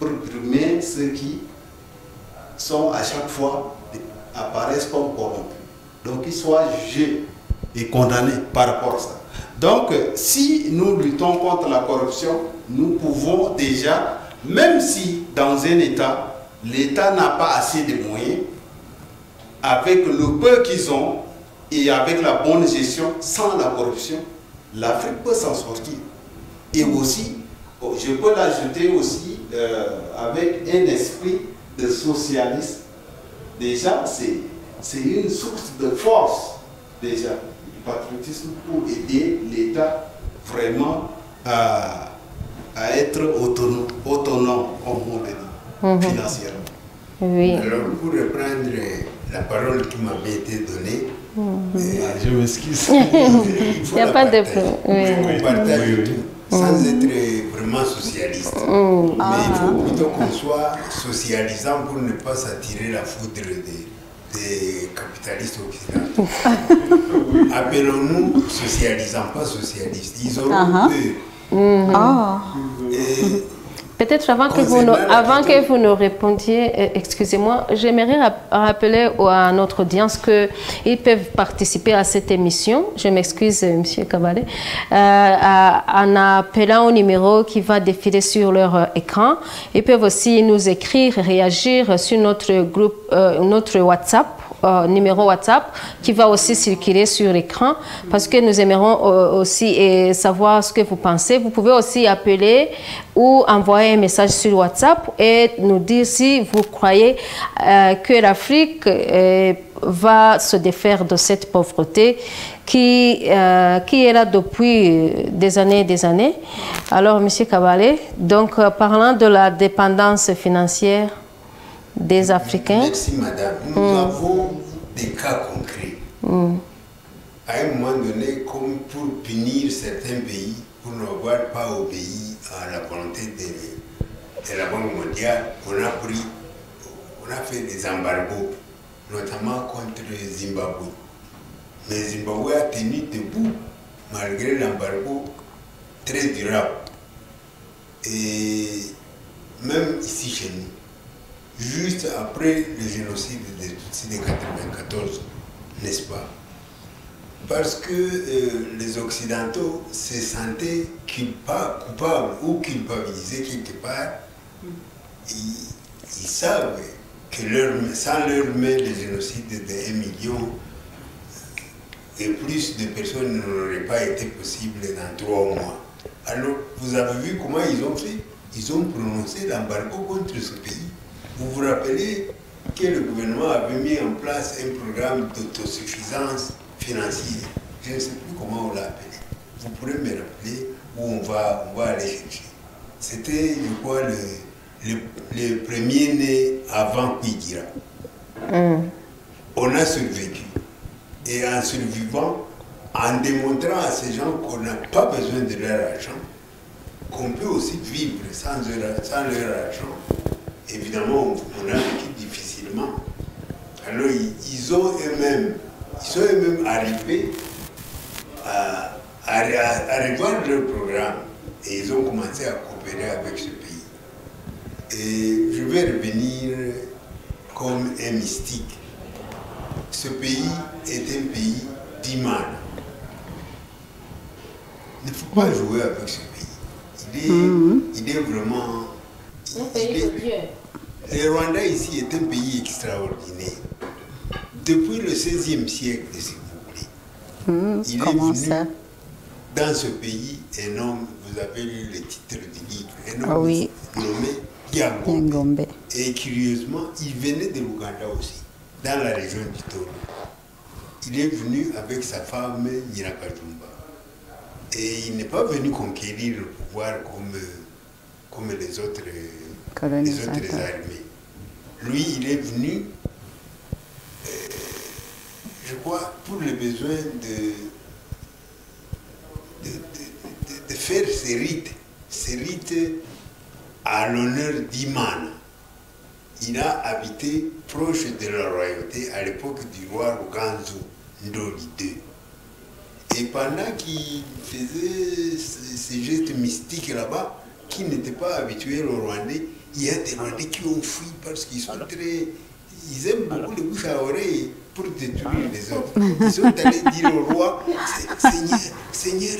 pour brimer ceux qui sont à chaque fois apparaissent comme corrompus. Donc qu'ils soient jugés et condamnés par rapport à ça. Donc si nous luttons contre la corruption, nous pouvons déjà, même si dans un État, l'État n'a pas assez de moyens, avec le peu qu'ils ont et avec la bonne gestion, sans la corruption, l'Afrique peut s'en sortir. Et aussi, je peux l'ajouter aussi avec un esprit de socialisme. Déjà, c'est une source de force, déjà, du patriotisme pour aider l'État vraiment à être autonome, comme on le dit, financièrement.
Oui.
Alors, pour reprendre la parole qui m'avait été donnée,
je m'excuse.
Il n'y a pas de problème.
On partage tout, sans être vraiment socialiste. Mais il faut plutôt qu'on soit socialisant pour ne pas s'attirer la foudre des capitalistes occidentaux. Appelons-nous socialisants, pas socialistes. Ils ont peur.
Peut-être avant que vous nous répondiez, excusez-moi, j'aimerais rappeler à notre audience qu'ils peuvent participer à cette émission. Je m'excuse, M. Kabale, en appelant au numéro qui va défiler sur leur écran. Ils peuvent aussi nous écrire, réagir sur notre groupe, notre WhatsApp. Numéro WhatsApp qui va aussi circuler sur l'écran parce que nous aimerons aussi savoir ce que vous pensez. Vous pouvez aussi appeler ou envoyer un message sur WhatsApp et nous dire si vous croyez que l'Afrique va se défaire de cette pauvreté qui est là depuis des années et des années. Alors, M. Kabale, donc parlant de la dépendance financière des Africains.
Merci madame. Nous avons des cas concrets. À un moment donné, comme pour punir certains pays, pour n'avoir pas obéi à la volonté de la Banque mondiale, on a fait des embargos, notamment contre Zimbabwe. Mais Zimbabwe a tenu debout malgré l'embargo très durable. Et même ici chez nous. Juste après le génocide des Tutsis de 1994, n'est-ce pas? Parce que les Occidentaux se sentaient coupables ou culpabilisés quelque part. Ils savent que sans leur main, le génocide de 1 million et plus de personnes n'aurait pas été possible dans 3 mois. Alors, vous avez vu comment ils ont fait? Ils ont prononcé l'embargo contre ce pays. Vous vous rappelez, que le gouvernement avait mis en place un programme d'autosuffisance financière. Je ne sais plus comment on l'a appelé. Vous pourrez me rappeler où on va aller chercher. C'était, je crois, le premier né avant Kouidira. On a survécu. Et en survivant, en démontrant à ces gens qu'on n'a pas besoin de leur argent, qu'on peut aussi vivre sans leur argent, évidemment, on a vécu difficilement. Alors, ils sont eux-mêmes arrivés à revoir leur programme et ils ont commencé à coopérer avec ce pays. Et je vais revenir comme un mystique. Ce pays est un pays d'Imana. Il ne faut pas jouer avec ce pays. Il est vraiment...
Un pays de Dieu.
Le Rwanda ici est un pays extraordinaire. Depuis le XVIe siècle, si vous voulez. Il est venu dans ce pays un homme, vous avez lu le titre du livre, un homme nommé Yangombe. Et curieusement, il venait de l'Ouganda aussi, dans la région du Toro. Il est venu avec sa femme Nyirakajumba. Et il n'est pas venu conquérir le pouvoir comme les autres armées. Lui, il est venu, je crois, pour les besoins de faire ces rites à l'honneur d'Imana. Il a habité proche de la royauté à l'époque du roi Ruganzu Ndoli II. Et pendant qu'il faisait ces gestes mystiques là-bas, qui n'étaient pas habitués aux Rwandais, il y a des Rwandais qui ont fui parce qu'ils sont ils aiment beaucoup les bouches à oreille pour détruire les autres. Ils sont allés dire au roi, Seigneur,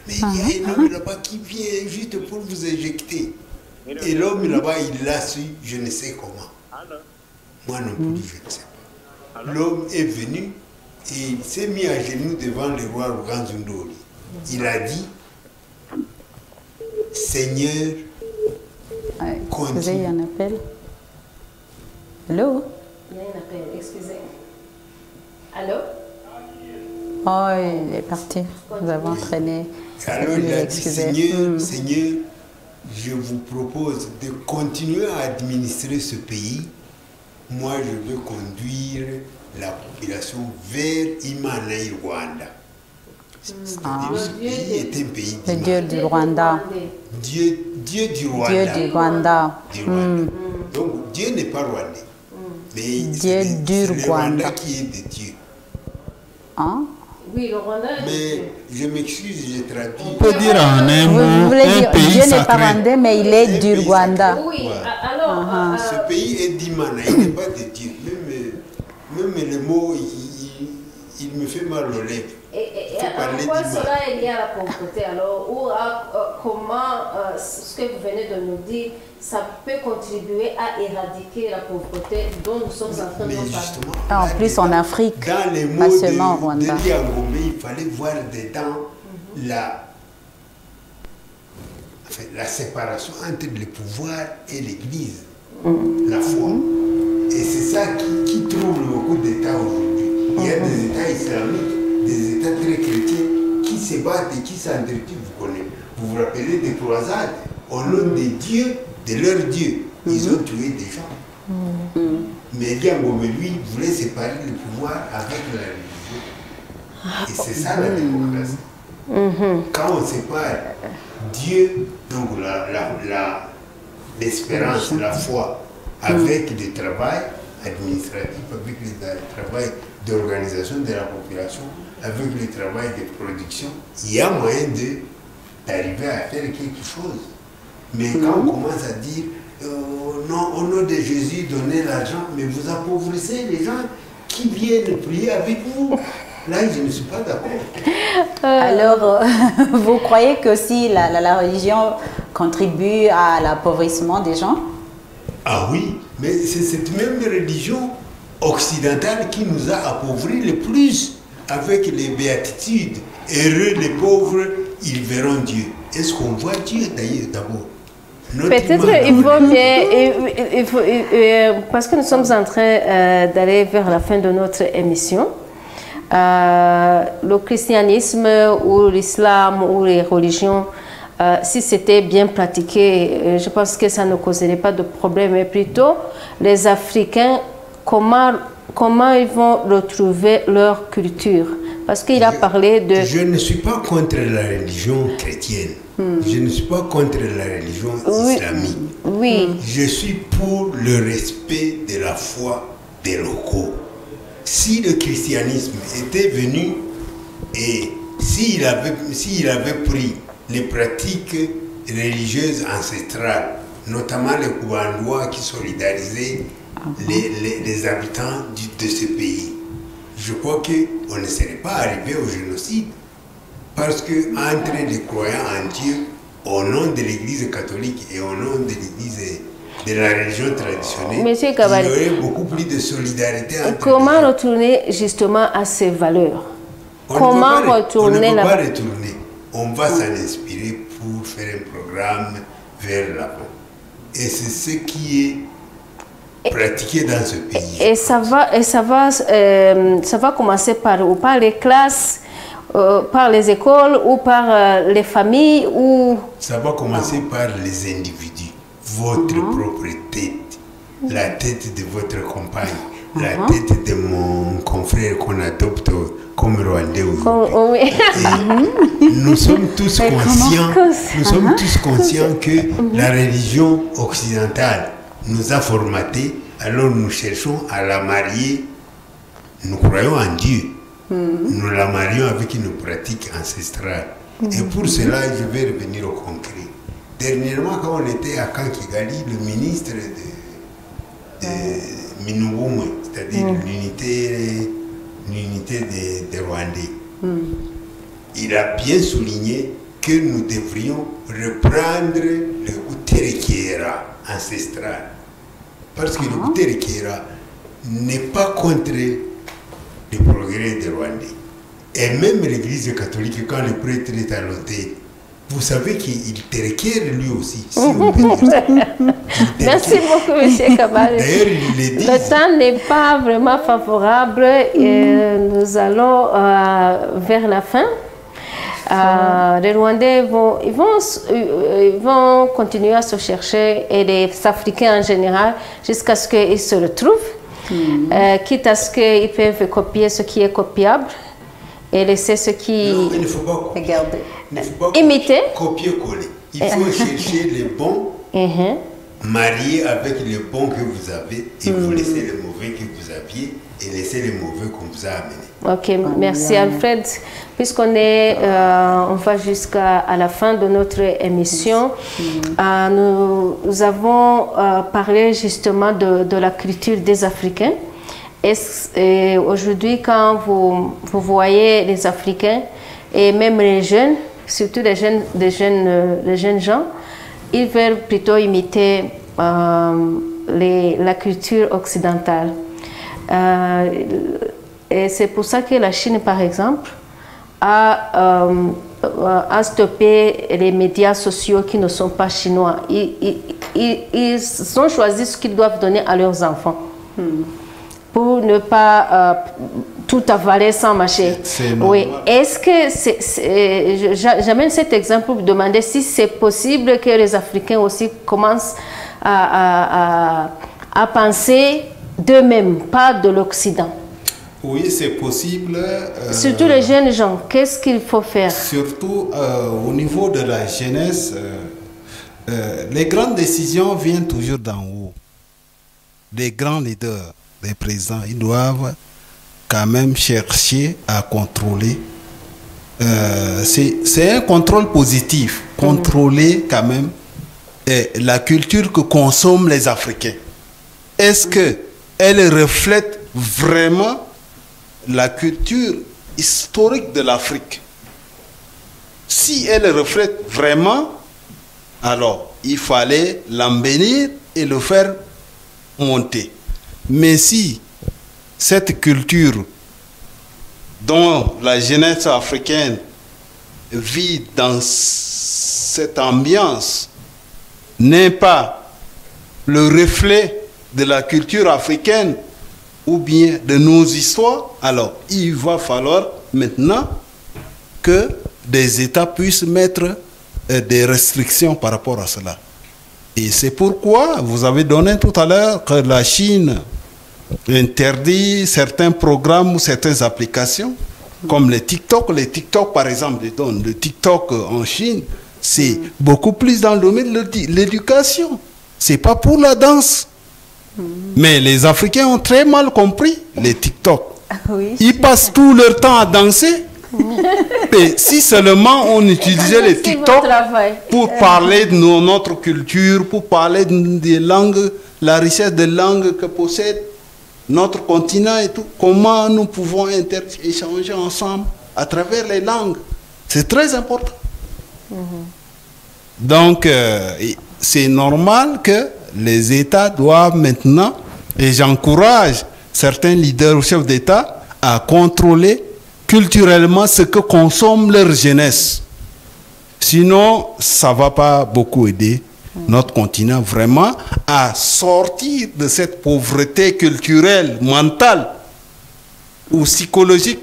mais il y a un homme là-bas qui vient juste pour vous éjecter. Et l'homme là-bas, il l'a su, je ne sais comment. Moi non plus, je ne sais pas. L'homme est venu et il s'est mis à genoux devant le roi Ruganzu Ndoli. Il a dit, Seigneur, continue.
Excusez, il y a un appel. Allô?
Il y a un appel, excusez. Allô?
Oh, il est parti. Nous avons entraîné.
Alors il a dit, Seigneur, je vous propose de continuer à administrer ce pays. Moi, je veux conduire la population vers Imana et Rwanda. C'est-à-dire ce pays est un pays
Le Dieu du Rwanda.
Dieu du Rwanda.
Dieu du Rwanda.
Donc Dieu n'est pas rwandais. Mais
Dieu du
c'est le Rwanda qui est de Dieu.
Hein?
Oui, le Rwanda est de
Mais
Dieu.
je m'excuse, j'ai traduit.
On peut dire en un
Vous
mot,
voulez
un
dire,
pays
Dieu n'est pas
sacré.
rwandais, mais il est du
pays
Rwanda.
Oui,
Ouais.
alors,
Ce pays est d'Imana, il n'est pas de Dieu. Même le mot, il me fait mal aux lèvres.
et
faut
en
parler
quoi
d'Imana.
cela est lié à la pauvreté alors? Ou comment ce que vous venez de nous dire, ça peut contribuer à éradiquer la pauvreté dont nous sommes en train de
Mais
parler?
justement,
En plus, en Afrique,
dans les
pas
mots
seulement au Rwanda.
de Yangombe, il fallait voir dedans la séparation entre le pouvoir et l'Église, la foi. Et c'est ça qui trouble beaucoup d'États aujourd'hui. Il y a des États islamiques, des États très chrétiens qui se battent et qui s'entretuent, vous connaissez. Vous vous rappelez des croisades, au nom des dieux, de leurs dieux. Ils ont tué des gens. Mais Yangombe, lui, voulait séparer le pouvoir avec la religion. Et c'est ça la démocratie. Quand on sépare Dieu, donc l'espérance, la foi, avec le travail administratif, avec le travail d'organisation de la population, avec le travail de production, il y a moyen d'arriver à faire quelque chose. Mais quand on commence à dire, non, au nom de Jésus, donnez l'argent, mais vous appauvrissez les gens qui viennent prier avec vous. Là, je ne suis pas d'accord.
Alors, vous croyez que si la religion contribue à l'appauvrissement des gens?
Ah oui, mais c'est cette même religion occidentale qui nous a appauvris le plus avec les béatitudes. Heureux les pauvres, ils verront Dieu. Est-ce qu'on voit Dieu d'ailleurs d'abord?
Peut-être il vaut bien, parce que nous sommes en train d'aller vers la fin de notre émission, le christianisme ou l'islam ou les religions, si c'était bien pratiqué, je pense que ça ne causerait pas de problème, mais plutôt les Africains, comment ils vont retrouver leur culture? Parce qu'il a parlé de...
Je ne suis pas contre la religion chrétienne. Je ne suis pas contre la religion islamique.
Oui.
Je suis pour le respect de la foi des locaux. Si le christianisme était venu et s'il avait pris les pratiques religieuses ancestrales, notamment les Koubandois qui solidarisaient les habitants de ce pays, je crois qu'on ne serait pas arrivé au génocide. Parce que entre les croyants en Dieu, au nom de l'Église catholique et au nom de l'Église de la religion traditionnelle,
Monsieur Kabali,
il y aurait beaucoup plus de solidarité entre
comment retourner justement à ces valeurs?
On ne peut pas retourner. On va s'en inspirer pour faire un programme vers l'avant. Et c'est ce qui est pratiqué dans ce pays.
Et ça va commencer par les classes, par les écoles ou par les familles ou...
Ça va commencer par les individus. Votre propre tête, la tête de votre compagne, la tête de mon confrère qu'on adopte comme Rwandais aujourd'hui. Nous sommes tous conscients que la religion occidentale nous a formatés, alors nous cherchons à la marier. Nous croyons en Dieu. Nous la marions avec une pratique ancestrale. Et pour cela, je vais revenir au concret. Dernièrement, quand on était à Kankigali, le ministre de Minubumwe, c'est-à-dire l'unité des Rwandais, il a bien souligné que nous devrions reprendre le Uterekera ancestral. Parce que le Uterekera n'est pas contre le progrès des Rwandais. Et même l'Église catholique, quand le prêtre est à l'autel, vous savez qu'il terekere lui aussi. Si on peut dire ça.
Merci beaucoup, M. Kabali.
D'ailleurs, il dit.
Le temps n'est pas vraiment favorable et nous allons vers la fin. Les Rwandais vont continuer à se chercher et les Africains en général jusqu'à ce qu'ils se retrouvent. Quitte à ce qu'ils peuvent copier ce qui est copiable et laisser ce qui...
Non, il ne faut pas copier.
Regardez.
Il ne faut pas
Imiter.
Copier-coller. Il faut chercher les bons, marier avec les bons que vous avez et vous laisser les mauvais que vous aviez et laisser les mauvais qu'on vous a amenés.
Ok, merci Alfred. Puisqu'on on va jusqu'à la fin de notre émission, nous avons parlé justement de la culture des Africains. Et aujourd'hui, quand vous voyez les Africains et même les jeunes, surtout les jeunes gens, ils veulent plutôt imiter la culture occidentale. Et c'est pour ça que la Chine, par exemple, a stoppé les médias sociaux qui ne sont pas chinois. Ils ont choisi ce qu'ils doivent donner à leurs enfants pour ne pas tout avaler sans mâcher. Oui. Est-ce que j'amène cet exemple pour vous demander si c'est possible que les Africains aussi commencent à penser d'eux-mêmes, pas de l'Occident?
Oui, c'est possible.
Surtout les jeunes gens, qu'est-ce qu'il faut faire?
Surtout au niveau de la jeunesse, les grandes décisions viennent toujours d'en haut. Les grands leaders, les présidents, ils doivent quand même chercher à contrôler. C'est un contrôle positif, contrôler quand même la culture que consomment les Africains. Est-ce qu'elle reflète vraiment la culture historique de l'Afrique? Si elle reflète vraiment, alors il fallait l'embellir et le faire monter. Mais si cette culture dont la jeunesse africaine vit dans cette ambiance n'est pas le reflet de la culture africaine ou bien de nos histoires, alors il va falloir maintenant que des États puissent mettre des restrictions par rapport à cela. Et c'est pourquoi vous avez donné tout à l'heure que la Chine interdit certains programmes ou certaines applications, comme les TikTok. Les TikTok, par exemple, le TikTok en Chine, c'est beaucoup plus dans le domaine de l'éducation. C'est pas pour la danse. Mais les Africains ont très mal compris les TikTok.
Oui,
ils passent tout leur temps à danser. Et si seulement on utilisait les TikTok pour parler de notre culture, pour parler des langues, la richesse des langues que possède notre continent et tout, comment nous pouvons échanger ensemble à travers les langues. C'est très important. Donc, c'est normal que les États doivent maintenant, et j'encourage certains leaders ou chefs d'État à contrôler culturellement ce que consomme leur jeunesse. Sinon, ça ne va pas beaucoup aider notre continent vraiment à sortir de cette pauvreté culturelle, mentale ou psychologique.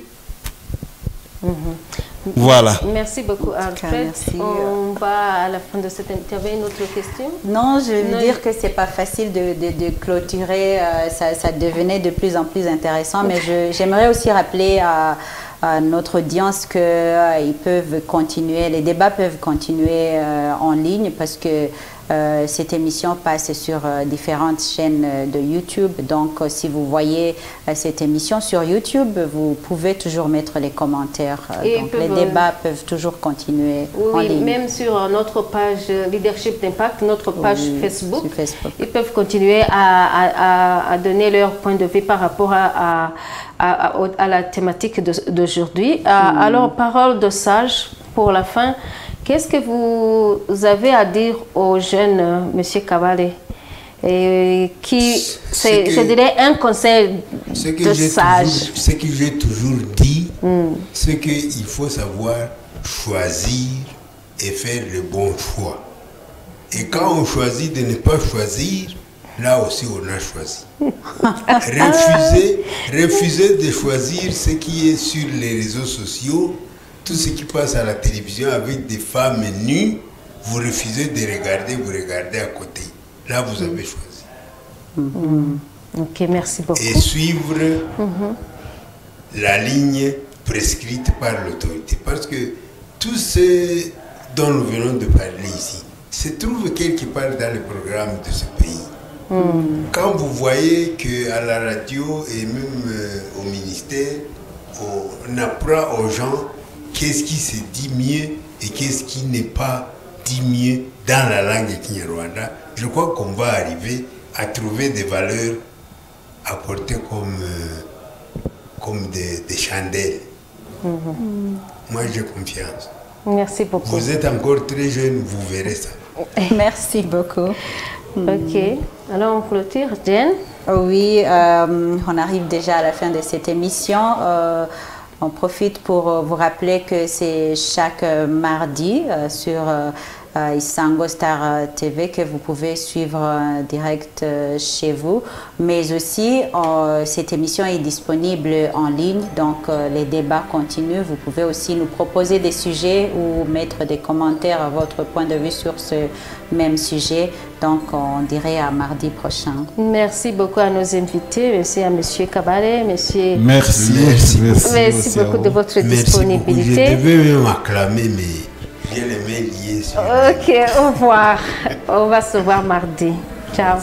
Voilà.
Merci beaucoup, Alfred.
Merci.
On va à la fin de cette interview. Une autre question?
Non, je veux dire que c'est pas facile de clôturer. Ça devenait de plus en plus intéressant. Mais j'aimerais aussi rappeler à notre audience que ils peuvent continuer, les débats peuvent continuer en ligne parce que cette émission passe sur différentes chaînes de YouTube. Donc, si vous voyez cette émission sur YouTube, vous pouvez toujours mettre les commentaires. Donc, les débats peuvent toujours continuer en ligne.
Même sur notre page Leadership d'Impact, notre page Facebook, ils peuvent continuer à donner leur point de vue par rapport à la thématique d'aujourd'hui. Alors, parole de sage pour la fin. Qu'est-ce que vous avez à dire aux jeunes, Monsieur Kabale, je dirais un conseil de sage?
Ce que j'ai toujours dit, c'est qu'il faut savoir choisir et faire le bon choix. Et quand on choisit de ne pas choisir, là aussi on a choisi. Refuser de choisir ce qui est sur les réseaux sociaux, tout ce qui passe à la télévision avec des femmes nues, vous refusez de regarder, vous regardez à côté. Là, vous avez choisi.
Ok, merci beaucoup.
Et suivre la ligne prescrite par l'autorité. Parce que tout ce dont nous venons de parler ici se trouve quelque part dans le programme de ce pays. Quand vous voyez qu'à la radio et même au ministère, on apprend aux gens qu'est-ce qui se dit mieux et qu'est-ce qui n'est pas dit mieux dans la langue Kinyarwanda, je crois qu'on va arriver à trouver des valeurs apportées comme des chandelles. Moi, j'ai confiance.
Merci beaucoup.
Vous êtes encore très jeune, vous verrez ça.
Merci beaucoup.
Ok, alors on clôture. Jen?
Oui, on arrive déjà à la fin de cette émission. On profite pour vous rappeler que c'est chaque mardi sur Isango Star TV que vous pouvez suivre en direct chez vous. Mais aussi, cette émission est disponible en ligne, donc les débats continuent. Vous pouvez aussi nous proposer des sujets ou mettre des commentaires à votre point de vue sur ce même sujet. Donc, on dirait à mardi prochain.
Merci beaucoup à nos invités. Merci à M. Kabale. Merci beaucoup de votre disponibilité.
Je devais même acclamer, mais j'ai les mains liées.
Ok, au revoir. On va se voir mardi. Ciao.